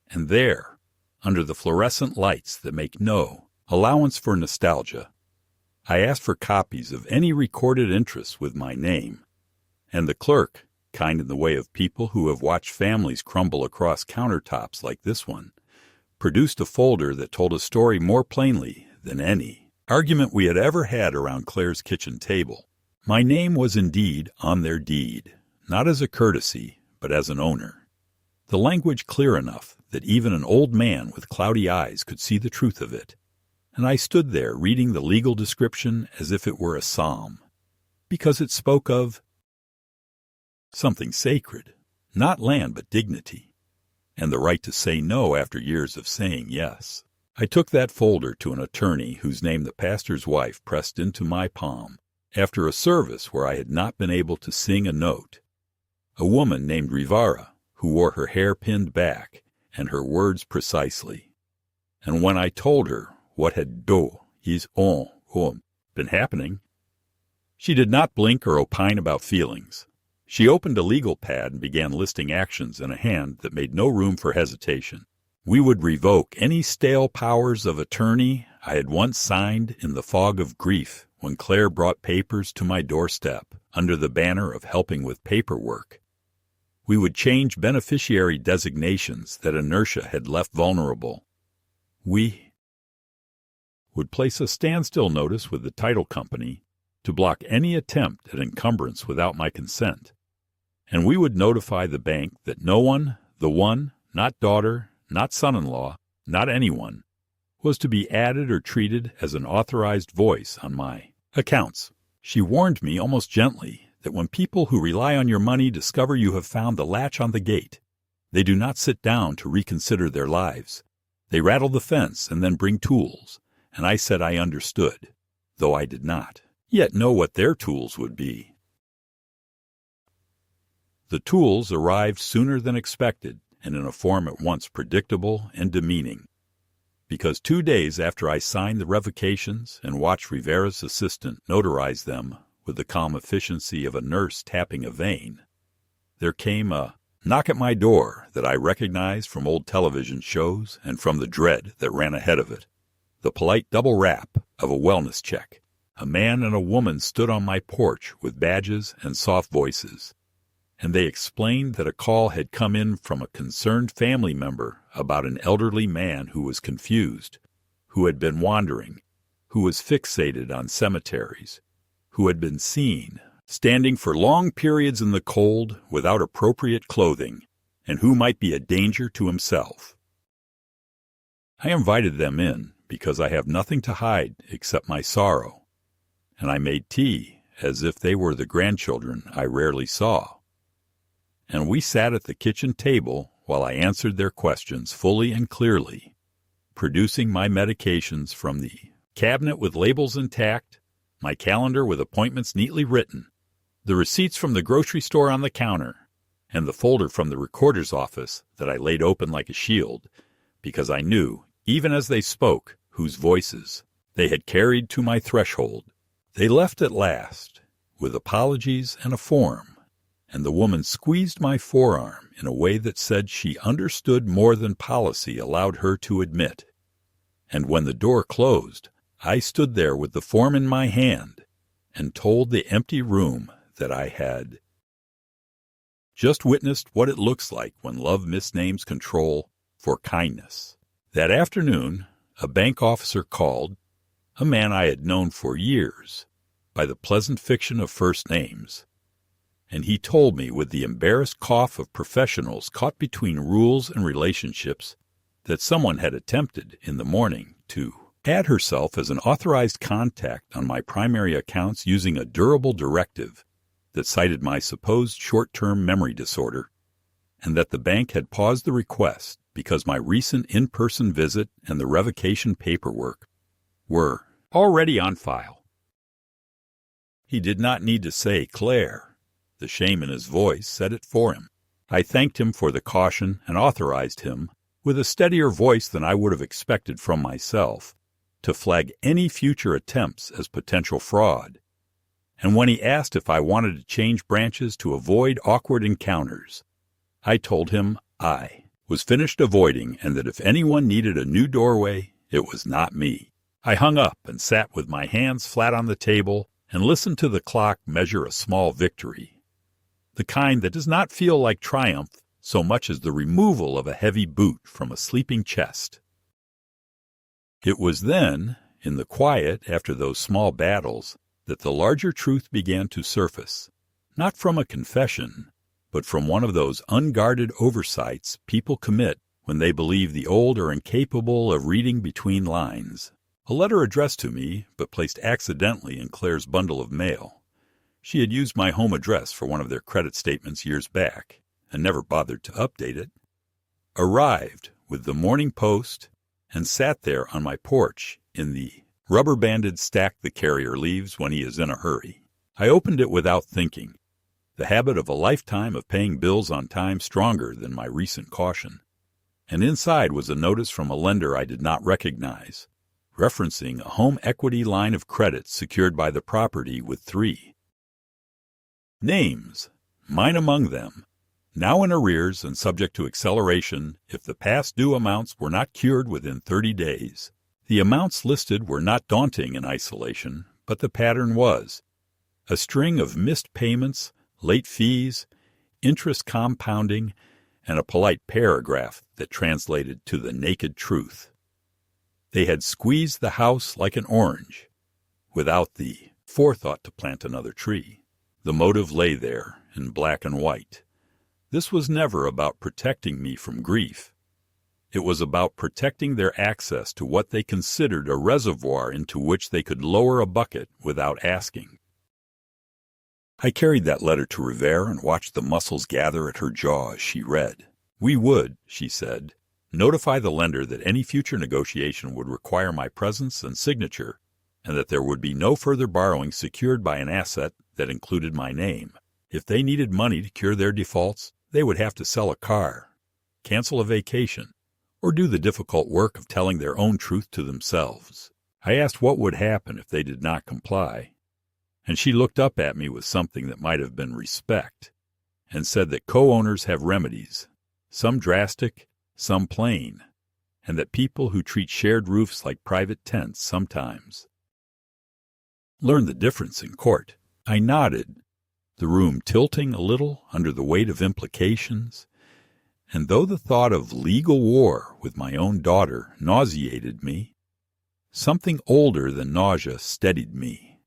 And there, under the fluorescent lights that make no allowance for nostalgia, I asked for copies of any recorded interest with my name, and the clerk, kind in the way of people who have watched families crumble across countertops like this one, produced a folder that told a story more plainly than any argument we had ever had around Claire's kitchen table. My name was indeed on their deed, not as a courtesy, but as an owner. The language clear enough that even an old man with cloudy eyes could see the truth of it, and I stood there reading the legal description as if it were a psalm, because it spoke of something sacred, not land but dignity, and the right to say no after years of saying yes. I took that folder to an attorney whose name the pastor's wife pressed into my palm after a service where I had not been able to sing a note. A woman named Rivara, who wore her hair pinned back and her words precisely. And when I told her what had been happening, she did not blink or opine about feelings. She opened a legal pad and began listing actions in a hand that made no room for hesitation. We would revoke any stale powers of attorney I had once signed in the fog of grief when Claire brought papers to my doorstep under the banner of helping with paperwork. We would change beneficiary designations that inertia had left vulnerable. We would place a standstill notice with the title company to block any attempt at encumbrance without my consent. And we would notify the bank that no one, not daughter, not son-in-law, not anyone, was to be added or treated as an authorized voice on my accounts. She warned me almost gently that when people who rely on your money discover you have found the latch on the gate, they do not sit down to reconsider their lives. They rattle the fence and then bring tools, and I said I understood, though I did not yet know what their tools would be. The tools arrived sooner than expected, and in a form at once predictable and demeaning. Because 2 days after I signed the revocations and watched Rivera's assistant notarize them with the calm efficiency of a nurse tapping a vein, there came a knock at my door that I recognized from old television shows and from the dread that ran ahead of it. The polite double rap of a wellness check. A man and a woman stood on my porch with badges and soft voices, and they explained that a call had come in from a concerned family member about an elderly man who was confused, who had been wandering, who was fixated on cemeteries, who had been seen standing for long periods in the cold without appropriate clothing, and who might be a danger to himself. I invited them in because I have nothing to hide except my sorrow, and I made tea as if they were the grandchildren I rarely saw. And we sat at the kitchen table while I answered their questions fully and clearly, producing my medications from the cabinet with labels intact, my calendar with appointments neatly written, the receipts from the grocery store on the counter, and the folder from the recorder's office that I laid open like a shield, because I knew, even as they spoke, whose voices they had carried to my threshold. They left at last, with apologies and a form, and the woman squeezed my forearm in a way that said she understood more than policy allowed her to admit. And when the door closed, I stood there with the form in my hand and told the empty room that I had just witnessed what it looks like when love misnames control for kindness. That afternoon, a bank officer called, a man I had known for years, by the pleasant fiction of first names, and he told me with the embarrassed cough of professionals caught between rules and relationships that someone had attempted in the morning to add herself as an authorized contact on my primary accounts using a durable directive that cited my supposed short-term memory disorder, and that the bank had paused the request because my recent in-person visit and the revocation paperwork were already on file. He did not need to say Claire. The shame in his voice said it for him. I thanked him for the caution and authorized him, with a steadier voice than I would have expected from myself, to flag any future attempts as potential fraud. And when he asked if I wanted to change branches to avoid awkward encounters, I told him I was finished avoiding and that if anyone needed a new doorway, it was not me. I hung up and sat with my hands flat on the table and listened to the clock measure a small victory, the kind that does not feel like triumph so much as the removal of a heavy boot from a sleeping chest. It was then, in the quiet after those small battles, that the larger truth began to surface, not from a confession, but from one of those unguarded oversights people commit when they believe the old are incapable of reading between lines. A letter addressed to me, but placed accidentally in Claire's bundle of mail. She had used my home address for one of their credit statements years back, and never bothered to update it. Arrived with the Morning Post, and sat there on my porch in the rubber-banded stack the carrier leaves when he is in a hurry. I opened it without thinking, the habit of a lifetime of paying bills on time stronger than my recent caution. And inside was a notice from a lender I did not recognize, referencing a home equity line of credit secured by the property with 3 names, mine among them, now in arrears and subject to acceleration if the past due amounts were not cured within 30 days. The amounts listed were not daunting in isolation, but the pattern was a string of missed payments, late fees, interest compounding, and a polite paragraph that translated to the naked truth. They had squeezed the house like an orange, without the forethought to plant another tree. The motive lay there in black and white. This was never about protecting me from grief. It was about protecting their access to what they considered a reservoir into which they could lower a bucket without asking. I carried that letter to Rivera and watched the muscles gather at her jaw as she read. We would, she said, notify the lender that any future negotiation would require my presence and signature, and that there would be no further borrowing secured by an asset that included my name. If they needed money to cure their defaults, they would have to sell a car, cancel a vacation, or do the difficult work of telling their own truth to themselves. I asked what would happen if they did not comply, and she looked up at me with something that might have been respect, and said that co-owners have remedies, some drastic, some plain, and that people who treat shared roofs like private tents sometimes learn the difference in court. I nodded, the room tilting a little under the weight of implications, and though the thought of legal war with my own daughter nauseated me, something older than nausea steadied me.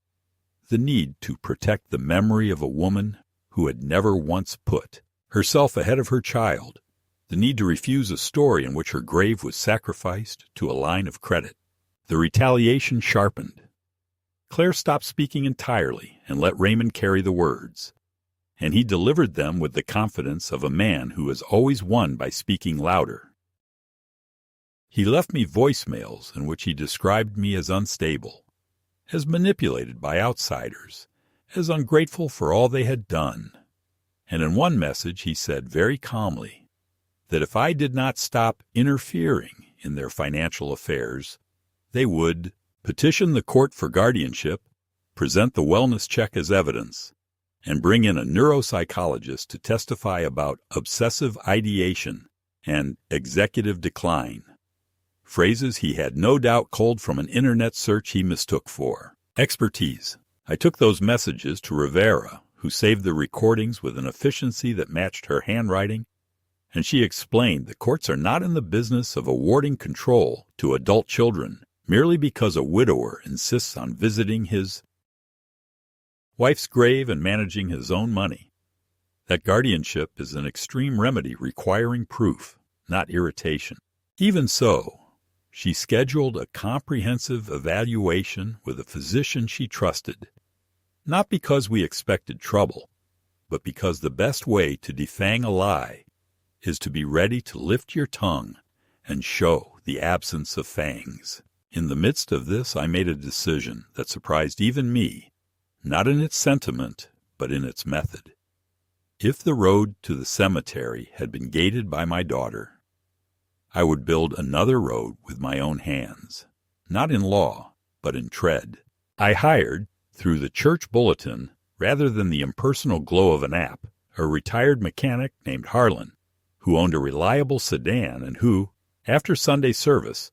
The need to protect the memory of a woman who had never once put herself ahead of her child, the need to refuse a story in which her grave was sacrificed to a line of credit. The retaliation sharpened. Claire stopped speaking entirely and let Raymond carry the words, and he delivered them with the confidence of a man who has always won by speaking louder. He left me voicemails in which he described me as unstable, as manipulated by outsiders, as ungrateful for all they had done. And in one message he said very calmly that if I did not stop interfering in their financial affairs, they would petition the court for guardianship, present the wellness check as evidence, and bring in a neuropsychologist to testify about obsessive ideation and executive decline, phrases he had no doubt culled from an internet search he mistook for expertise. I took those messages to Rivera, who saved the recordings with an efficiency that matched her handwriting, and she explained the courts are not in the business of awarding control to adult children merely because a widower insists on visiting his wife's grave and managing his own money. That guardianship is an extreme remedy requiring proof, not irritation. Even so, she scheduled a comprehensive evaluation with a physician she trusted, not because we expected trouble, but because the best way to defang a lie is to be ready to lift your tongue and show the absence of fangs. In the midst of this, I made a decision that surprised even me, not in its sentiment, but in its method. If the road to the cemetery had been gated by my daughter, I would build another road with my own hands, not in law, but in tread. I hired, through the church bulletin, rather than the impersonal glow of an app, a retired mechanic named Harlan, who owned a reliable sedan and who, after Sunday service,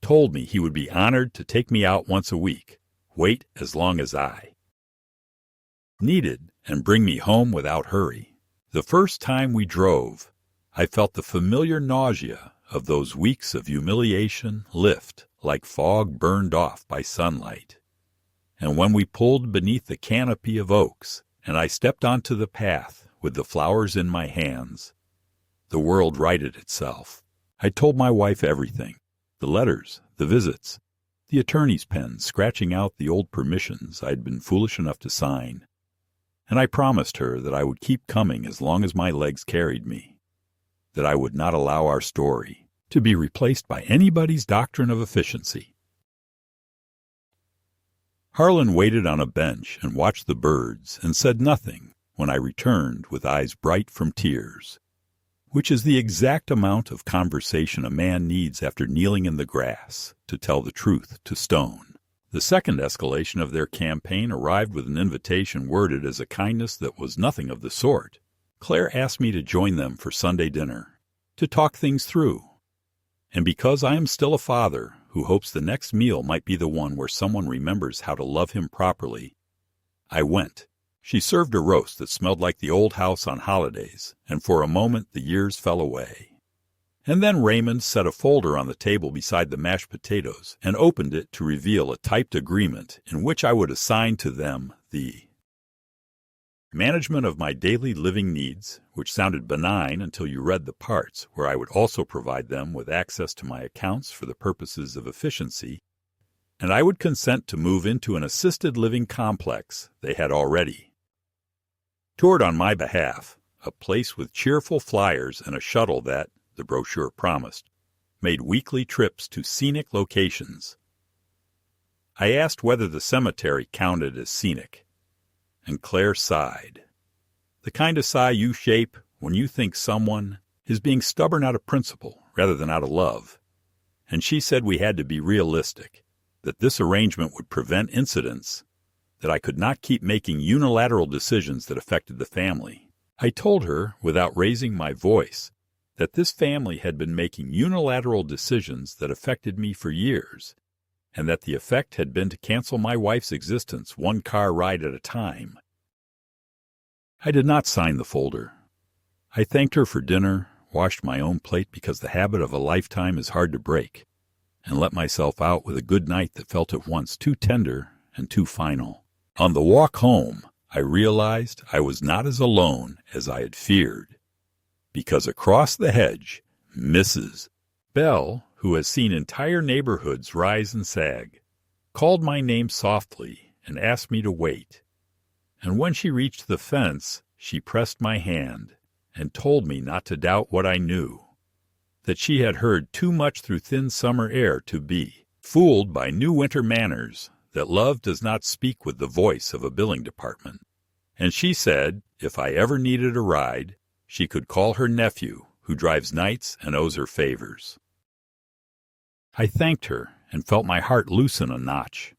told me he would be honored to take me out once a week, wait as long as I needed, and bring me home without hurry. The first time we drove, I felt the familiar nausea of those weeks of humiliation lift like fog burned off by sunlight. And when we pulled beneath the canopy of oaks, and I stepped onto the path with the flowers in my hands, the world righted itself. I told my wife everything, the letters, the visits, the attorney's pen scratching out the old permissions I'd been foolish enough to sign, and I promised her that I would keep coming as long as my legs carried me, that I would not allow our story to be replaced by anybody's doctrine of efficiency. Harlan waited on a bench and watched the birds and said nothing when I returned with eyes bright from tears, which is the exact amount of conversation a man needs after kneeling in the grass to tell the truth to Stone. The second escalation of their campaign arrived with an invitation worded as a kindness that was nothing of the sort. Claire asked me to join them for Sunday dinner, to talk things through. And because I am still a father who hopes the next meal might be the one where someone remembers how to love him properly, I went. She served a roast that smelled like the old house on holidays, and for a moment the years fell away. And then Raymond set a folder on the table beside the mashed potatoes and opened it to reveal a typed agreement in which I would assign to them the management of my daily living needs, which sounded benign until you read the parts, where I would also provide them with access to my accounts for the purposes of efficiency, and I would consent to move into an assisted living complex they had already toured on my behalf, a place with cheerful flyers and a shuttle that, the brochure promised, made weekly trips to scenic locations. I asked whether the cemetery counted as scenic, and Claire sighed. The kind of sigh you shape when you think someone is being stubborn out of principle rather than out of love. And she said we had to be realistic, that this arrangement would prevent incidents, that I could not keep making unilateral decisions that affected the family. I told her, without raising my voice, that this family had been making unilateral decisions that affected me for years, and that the effect had been to cancel my wife's existence one car ride at a time. I did not sign the folder. I thanked her for dinner, washed my own plate because the habit of a lifetime is hard to break, and let myself out with a good night that felt at once too tender and too final. On the walk home, I realized I was not as alone as I had feared, because across the hedge, Mrs. Bell, who has seen entire neighborhoods rise and sag, called my name softly and asked me to wait. And when she reached the fence, she pressed my hand and told me not to doubt what I knew, that she had heard too much through thin summer air to be fooled by new winter manners, that love does not speak with the voice of a billing department. And she said, if I ever needed a ride, she could call her nephew, who drives nights and owes her favors. I thanked her and felt my heart loosen a notch,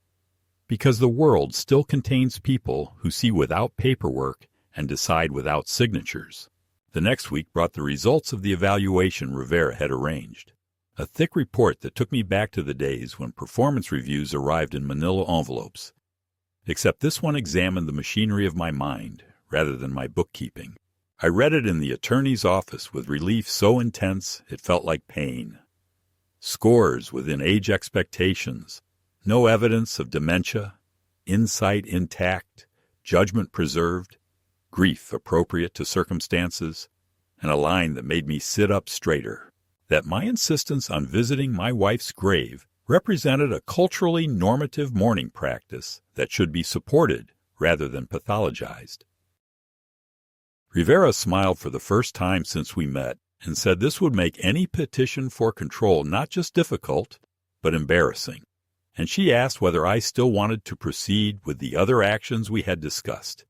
because the world still contains people who see without paperwork and decide without signatures. The next week brought the results of the evaluation Rivera had arranged, a thick report that took me back to the days when performance reviews arrived in manila envelopes, except this one examined the machinery of my mind rather than my bookkeeping. I read it in the attorney's office with relief so intense it felt like pain. Scores within age expectations, no evidence of dementia, insight intact, judgment preserved, grief appropriate to circumstances, and a line that made me sit up straighter, that my insistence on visiting my wife's grave represented a culturally normative mourning practice that should be supported rather than pathologized. Rivera smiled for the first time since we met and said this would make any petition for control not just difficult, but embarrassing. And she asked whether I still wanted to proceed with the other actions we had discussed.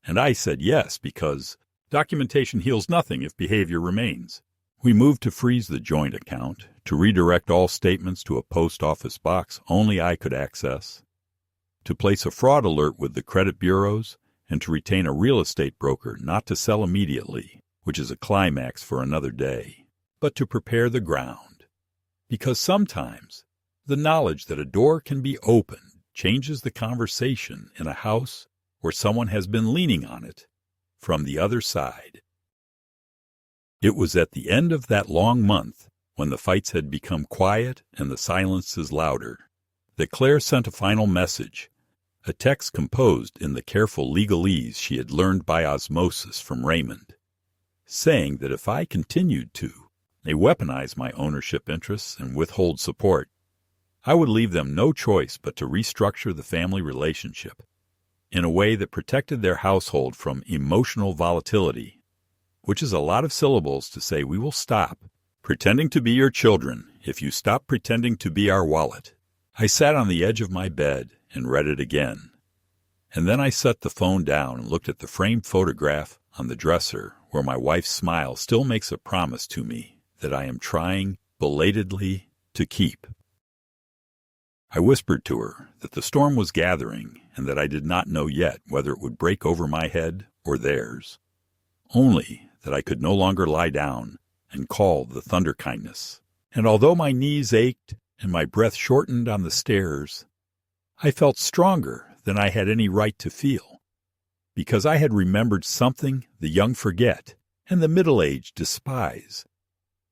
And I said yes, because documentation heals nothing if behavior remains. We moved to freeze the joint account, to redirect all statements to a post office box only I could access, to place a fraud alert with the credit bureaus, and to retain a real estate broker not to sell immediately, which is a climax for another day, but to prepare the ground. Because sometimes the knowledge that a door can be opened changes the conversation in a house where someone has been leaning on it from the other side. It was at the end of that long month when the fights had become quiet and the silences louder, that Claire sent a final message, a text composed in the careful legalese she had learned by osmosis from Raymond, saying that if I continued to weaponize my ownership interests and withhold support, I would leave them no choice but to restructure the family relationship in a way that protected their household from emotional volatility, which is a lot of syllables to say we will stop pretending to be your children if you stop pretending to be our wallet. I sat on the edge of my bed and read it again. And then I set the phone down and looked at the framed photograph on the dresser where my wife's smile still makes a promise to me that I am trying belatedly to keep. I whispered to her that the storm was gathering and that I did not know yet whether it would break over my head or theirs, only that I could no longer lie down and call the thunder kindness. And although my knees ached and my breath shortened on the stairs, I felt stronger than I had any right to feel, because I had remembered something the young forget and the middle-aged despise,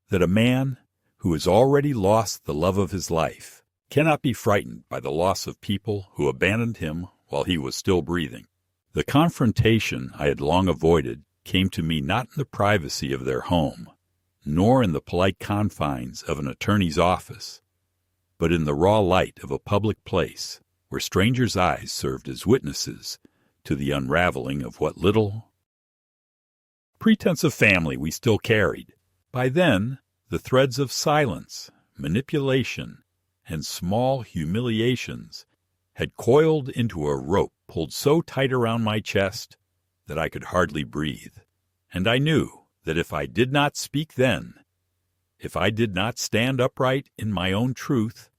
that a man who has already lost the love of his life cannot be frightened by the loss of people who abandoned him while he was still breathing. The confrontation I had long avoided came to me not in the privacy of their home, nor in the polite confines of an attorney's office, but in the raw light of a public place where strangers' eyes served as witnesses to the unraveling of what little pretense of family we still carried. By then, the threads of silence, manipulation, and small humiliations had coiled into a rope pulled so tight around my chest that I could hardly breathe. And I knew that if I did not speak then, if I did not stand upright in my own truth,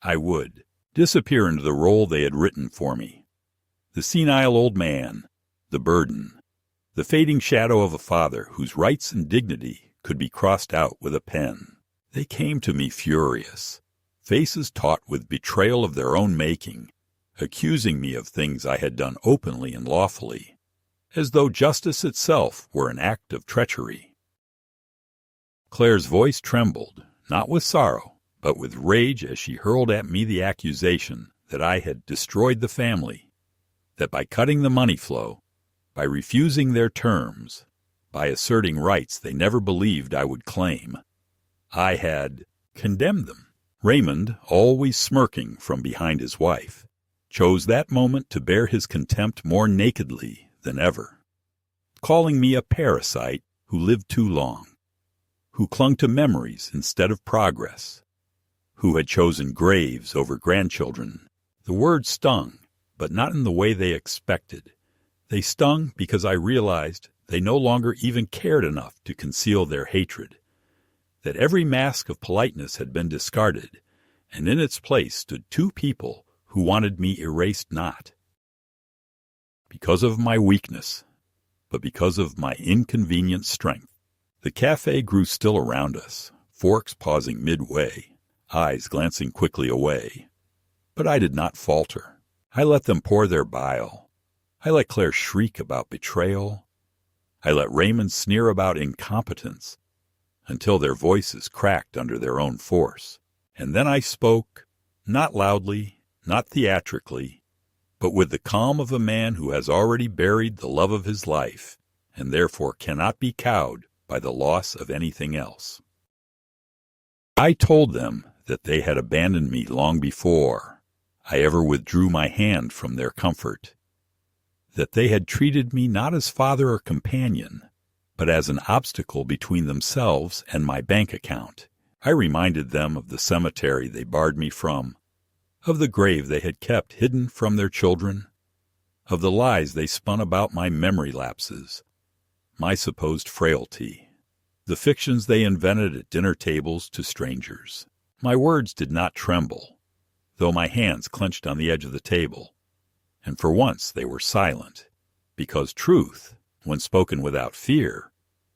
I would disappear into the role they had written for me. The senile old man, the burden, the fading shadow of a father whose rights and dignity could be crossed out with a pen. They came to me furious, faces taut with betrayal of their own making, accusing me of things I had done openly and lawfully, as though justice itself were an act of treachery. Claire's voice trembled, not with sorrow, but with rage as she hurled at me the accusation that I had destroyed the family, that by cutting the money flow, by refusing their terms, by asserting rights they never believed I would claim, I had condemned them. Raymond, always smirking from behind his wife, chose that moment to bear his contempt more nakedly than ever, calling me a parasite who lived too long, who clung to memories instead of progress, who had chosen graves over grandchildren. The words stung, but not in the way they expected. They stung because I realized they no longer even cared enough to conceal their hatred, that every mask of politeness had been discarded, and in its place stood two people who wanted me erased not because of my weakness, but because of my inconvenient strength. The cafe grew still around us, forks pausing midway, eyes glancing quickly away. But I did not falter. I let them pour their bile. I let Claire shriek about betrayal. I let Raymond sneer about incompetence, until their voices cracked under their own force. And then I spoke, not loudly, not theatrically, but with the calm of a man who has already buried the love of his life, and therefore cannot be cowed by the loss of anything else. I told them that they had abandoned me long before I ever withdrew my hand from their comfort, that they had treated me not as father or companion, but as an obstacle between themselves and my bank account. I reminded them of the cemetery they barred me from, of the grave they had kept hidden from their children, of the lies they spun about my memory lapses, my supposed frailty, the fictions they invented at dinner tables to strangers. My words did not tremble, though my hands clenched on the edge of the table, and for once they were silent, because truth, when spoken without fear,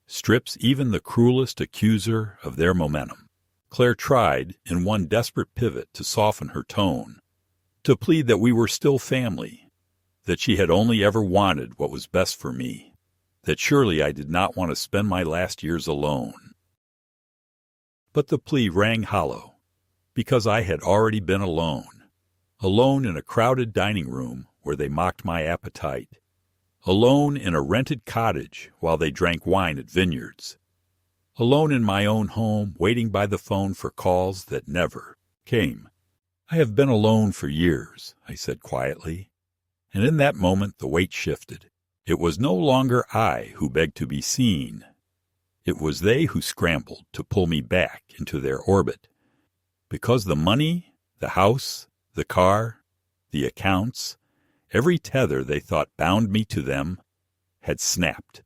strips even the cruelest accuser of their momentum. Claire tried, in one desperate pivot, to soften her tone, to plead that we were still family, that she had only ever wanted what was best for me, that surely I did not want to spend my last years alone. But the plea rang hollow, because I had already been alone in a crowded dining room where they mocked my appetite, alone in a rented cottage while they drank wine at vineyards, alone in my own home waiting by the phone for calls that never came. I have been alone for years, I said quietly, and in that moment the weight shifted. It was no longer I who begged to be seen. It was they who scrambled to pull me back into their orbit, because the money, the house, the car, the accounts, every tether they thought bound me to them, had snapped.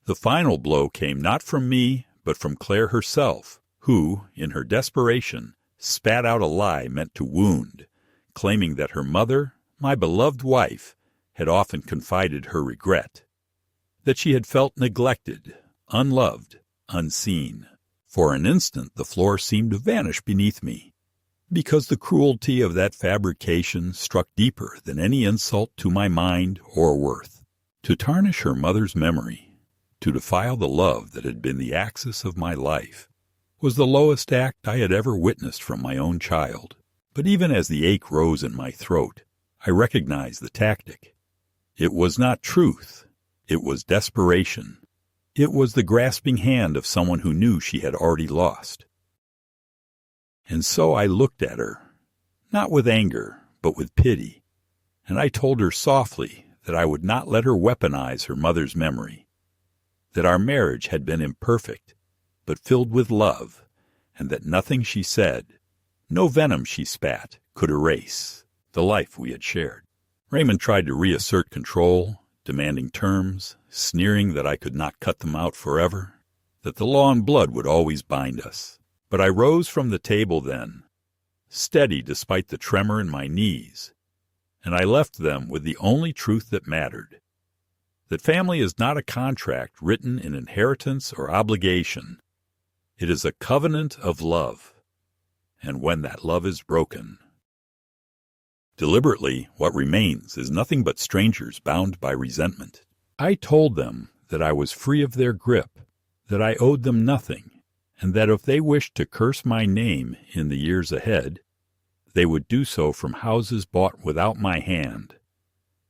The final blow came not from me, but from Claire herself, who, in her desperation, spat out a lie meant to wound, claiming that her mother, my beloved wife, had often confided her regret, that she had felt neglected, unloved, unseen. For an instant the floor seemed to vanish beneath me, because the cruelty of that fabrication struck deeper than any insult to my mind or worth. To tarnish her mother's memory, to defile the love that had been the axis of my life, was the lowest act I had ever witnessed from my own child. But even as the ache rose in my throat, I recognized the tactic. It was not truth. It was desperation. It was the grasping hand of someone who knew she had already lost. And so I looked at her, not with anger, but with pity, and I told her softly that I would not let her weaponize her mother's memory, that our marriage had been imperfect, but filled with love, and that nothing she said, no venom she spat, could erase the life we had shared. Raymond tried to reassert control, demanding terms, sneering that I could not cut them out forever, that the law and blood would always bind us. But I rose from the table then, steady despite the tremor in my knees, and I left them with the only truth that mattered, that family is not a contract written in inheritance or obligation. It is a covenant of love, and when that love is broken, deliberately, what remains is nothing but strangers bound by resentment. I told them that I was free of their grip, that I owed them nothing, and that if they wished to curse my name in the years ahead, they would do so from houses bought without my hand,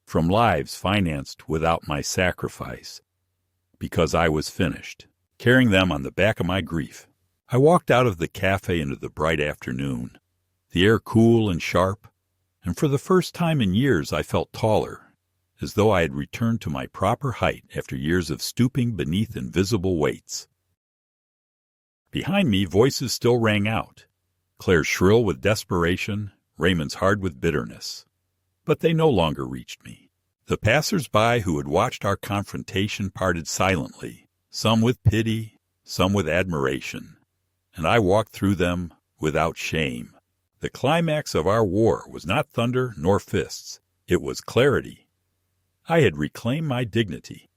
from lives financed without my sacrifice, because I was finished, carrying them on the back of my grief. I walked out of the cafe into the bright afternoon, the air cool and sharp, and for the first time in years I felt taller, as though I had returned to my proper height after years of stooping beneath invisible weights. Behind me, voices still rang out, Claire's shrill with desperation, Raymond's hard with bitterness. But they no longer reached me. The passers-by who had watched our confrontation parted silently, some with pity, some with admiration, and I walked through them without shame. The climax of our war was not thunder nor fists. It was clarity. I had reclaimed my dignity,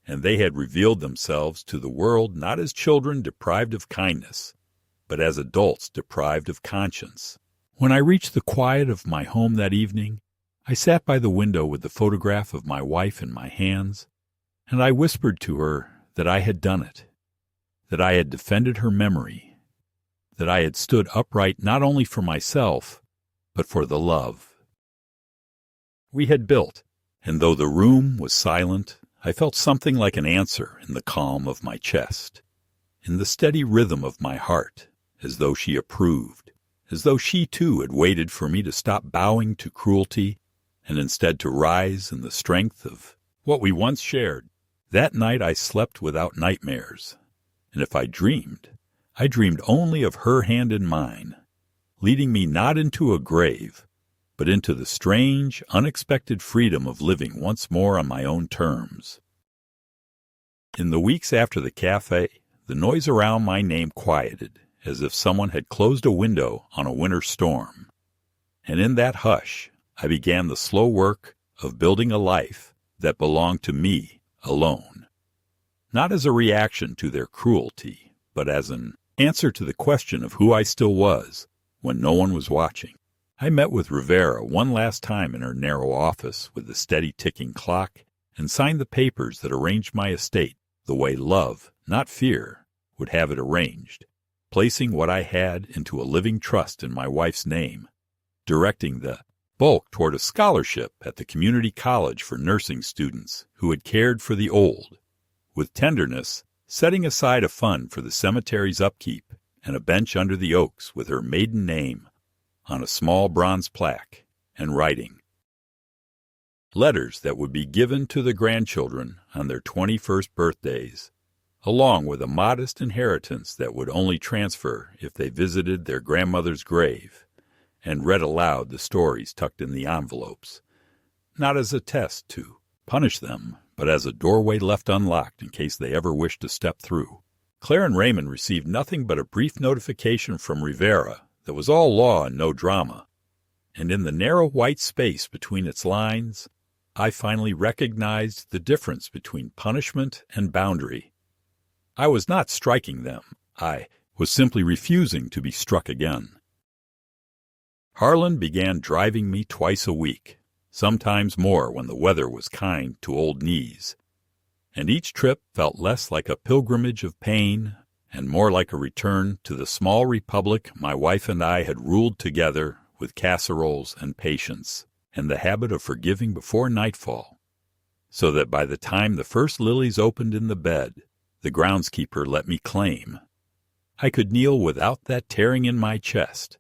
and they had revealed themselves to the world not as children deprived of kindness, but as adults deprived of conscience. When I reached the quiet of my home that evening, I sat by the window with the photograph of my wife in my hands, and I whispered to her that I had done it, that I had defended her memory, that I had stood upright not only for myself, but for the love we had built. And though the room was silent, I felt something like an answer in the calm of my chest, in the steady rhythm of my heart, as though she approved, as though she too had waited for me to stop bowing to cruelty and instead to rise in the strength of what we once shared. That night I slept without nightmares, and if I dreamed only of her hand in mine, leading me not into a grave, but into the strange, unexpected freedom of living once more on my own terms. In the weeks after the cafe, the noise around my name quieted, as if someone had closed a window on a winter storm. And in that hush, I began the slow work of building a life that belonged to me alone, not as a reaction to their cruelty, but as an answer to the question of who I still was when no one was watching. I met with Rivera one last time in her narrow office with the steady ticking clock and signed the papers that arranged my estate the way love, not fear, would have it arranged, placing what I had into a living trust in my wife's name, directing the bulk toward a scholarship at the community college for nursing students who had cared for the old, with tenderness setting aside a fund for the cemetery's upkeep and a bench under the oaks with her maiden name on a small bronze plaque and writing, letters that would be given to the grandchildren on their 21st birthdays, along with a modest inheritance that would only transfer if they visited their grandmother's grave and read aloud the stories tucked in the envelopes, not as a test to punish them, but as a doorway left unlocked in case they ever wished to step through. Claire and Raymond received nothing but a brief notification from Rivera that was all law and no drama, and in the narrow white space between its lines, I finally recognized the difference between punishment and boundary. I was not striking them. I was simply refusing to be struck again. Harlan began driving me twice a week, sometimes more when the weather was kind to old knees, and each trip felt less like a pilgrimage of pain and more like a return to the small republic my wife and I had ruled together with casseroles and patience, and the habit of forgiving before nightfall, so that by the time the first lilies opened in the bed, the groundskeeper let me claim, I could kneel without that tearing in my chest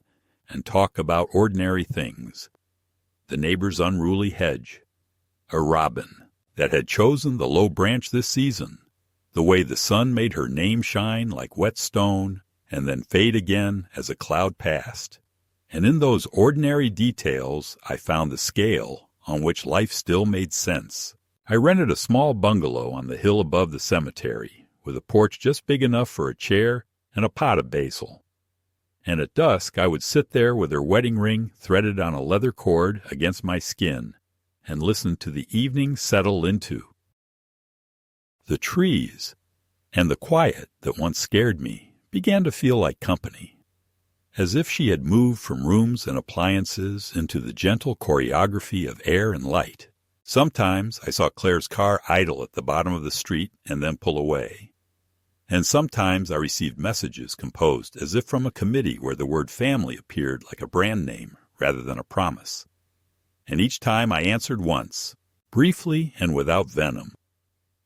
and talk about ordinary things, the neighbor's unruly hedge, a robin that had chosen the low branch this season, the way the sun made her name shine like wet stone and then fade again as a cloud passed. And in those ordinary details I found the scale on which life still made sense. I rented a small bungalow on the hill above the cemetery, with a porch just big enough for a chair and a pot of basil. And at dusk I would sit there with her wedding ring threaded on a leather cord against my skin and listen to the evening settle into. The trees and the quiet that once scared me began to feel like company, as if she had moved from rooms and appliances into the gentle choreography of air and light. Sometimes I saw Claire's car idle at the bottom of the street and then pull away. And sometimes I received messages composed as if from a committee where the word family appeared like a brand name rather than a promise. And each time I answered once, briefly and without venom,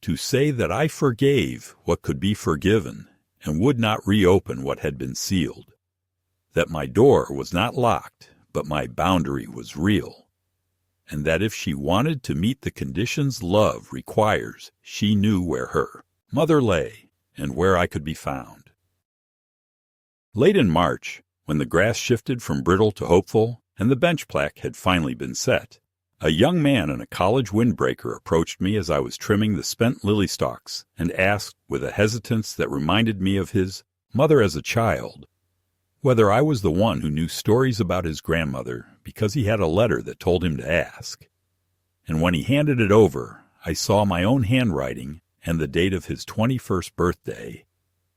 to say that I forgave what could be forgiven and would not reopen what had been sealed, that my door was not locked, but my boundary was real, and that if she wanted to meet the conditions love requires, she knew where her mother lay and where I could be found. Late in March, when the grass shifted from brittle to hopeful and the bench plaque had finally been set, a young man in a college windbreaker approached me as I was trimming the spent lily stalks and asked, with a hesitance that reminded me of his mother as a child, whether I was the one who knew stories about his grandmother because he had a letter that told him to ask. And when he handed it over, I saw my own handwriting and the date of his 21st birthday,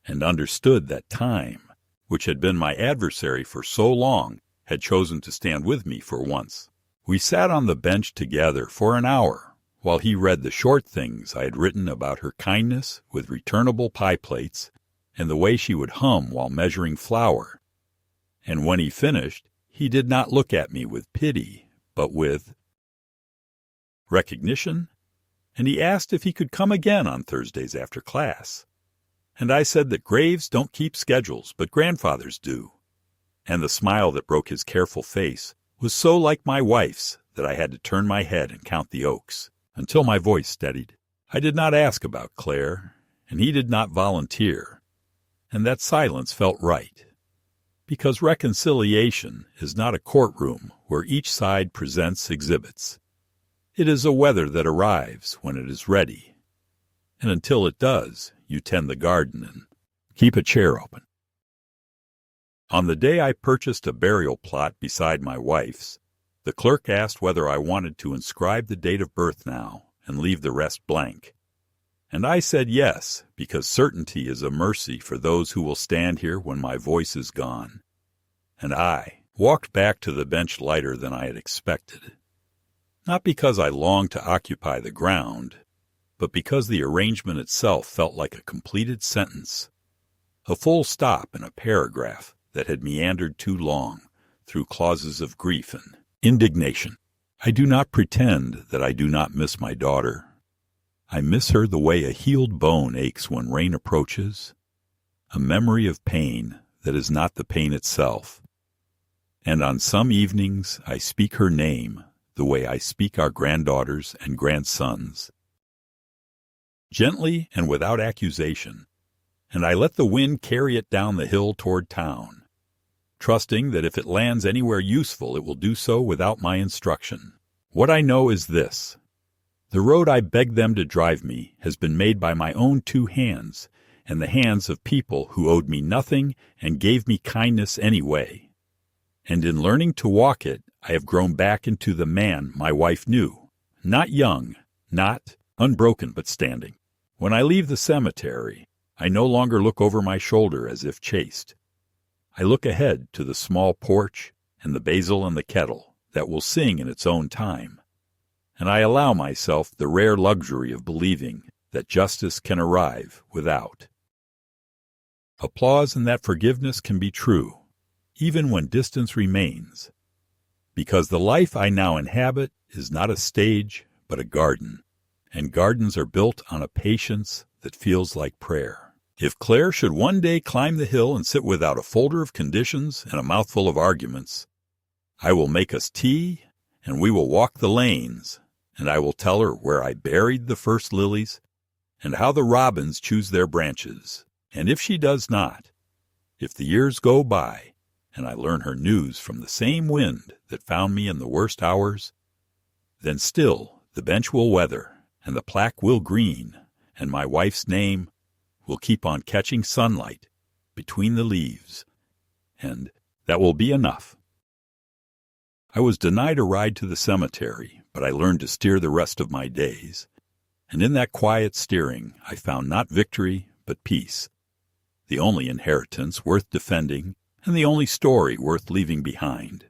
and understood that time, which had been my adversary for so long, had chosen to stand with me for once. We sat on the bench together for an hour while he read the short things I had written about her kindness with returnable pie plates and the way she would hum while measuring flour. And when he finished, he did not look at me with pity, but with recognition, and he asked if he could come again on Thursdays after class. And I said that graves don't keep schedules, but grandfathers do. And the smile that broke his careful face was so like my wife's that I had to turn my head and count the oaks, until my voice steadied. I did not ask about Claire, and he did not volunteer, and that silence felt right, because reconciliation is not a courtroom where each side presents exhibits. It is a weather that arrives when it is ready, and until it does, you tend the garden and keep a chair open. On the day I purchased a burial plot beside my wife's, the clerk asked whether I wanted to inscribe the date of birth now and leave the rest blank. And I said yes, because certainty is a mercy for those who will stand here when my voice is gone. And I walked back to the bench lighter than I had expected. Not because I longed to occupy the ground, but because the arrangement itself felt like a completed sentence. a full stop in a paragraph that had meandered too long through clauses of grief and indignation. I do not pretend that I do not miss my daughter. I miss her the way a healed bone aches when rain approaches, a memory of pain that is not the pain itself. And on some evenings I speak her name the way I speak our granddaughters and grandsons, gently and without accusation, and I let the wind carry it down the hill toward town, trusting that if it lands anywhere useful it will do so without my instruction. What I know is this: the road I begged them to drive me has been made by my own two hands, and the hands of people who owed me nothing and gave me kindness anyway. And in learning to walk it, I have grown back into the man my wife knew, not young, not unbroken but standing. When I leave the cemetery, I no longer look over my shoulder as if chased. I look ahead to the small porch and the basil and the kettle that will sing in its own time, and I allow myself the rare luxury of believing that justice can arrive without. Applause and that forgiveness can be true, even when distance remains, because the life I now inhabit is not a stage but a garden, and gardens are built on a patience that feels like prayer. If Claire should one day climb the hill and sit without a folder of conditions and a mouthful of arguments, I will make us tea, and we will walk the lanes, and I will tell her where I buried the first lilies, and how the robins choose their branches. And if she does not, if the years go by, and I learn her news from the same wind that found me in the worst hours, then still the bench will weather, and the plaque will green, and my wife's name will keep on catching sunlight between the leaves, and that will be enough. I was denied a ride to the cemetery, but I learned to steer the rest of my days, and in that quiet steering I found not victory but peace, the only inheritance worth defending and the only story worth leaving behind.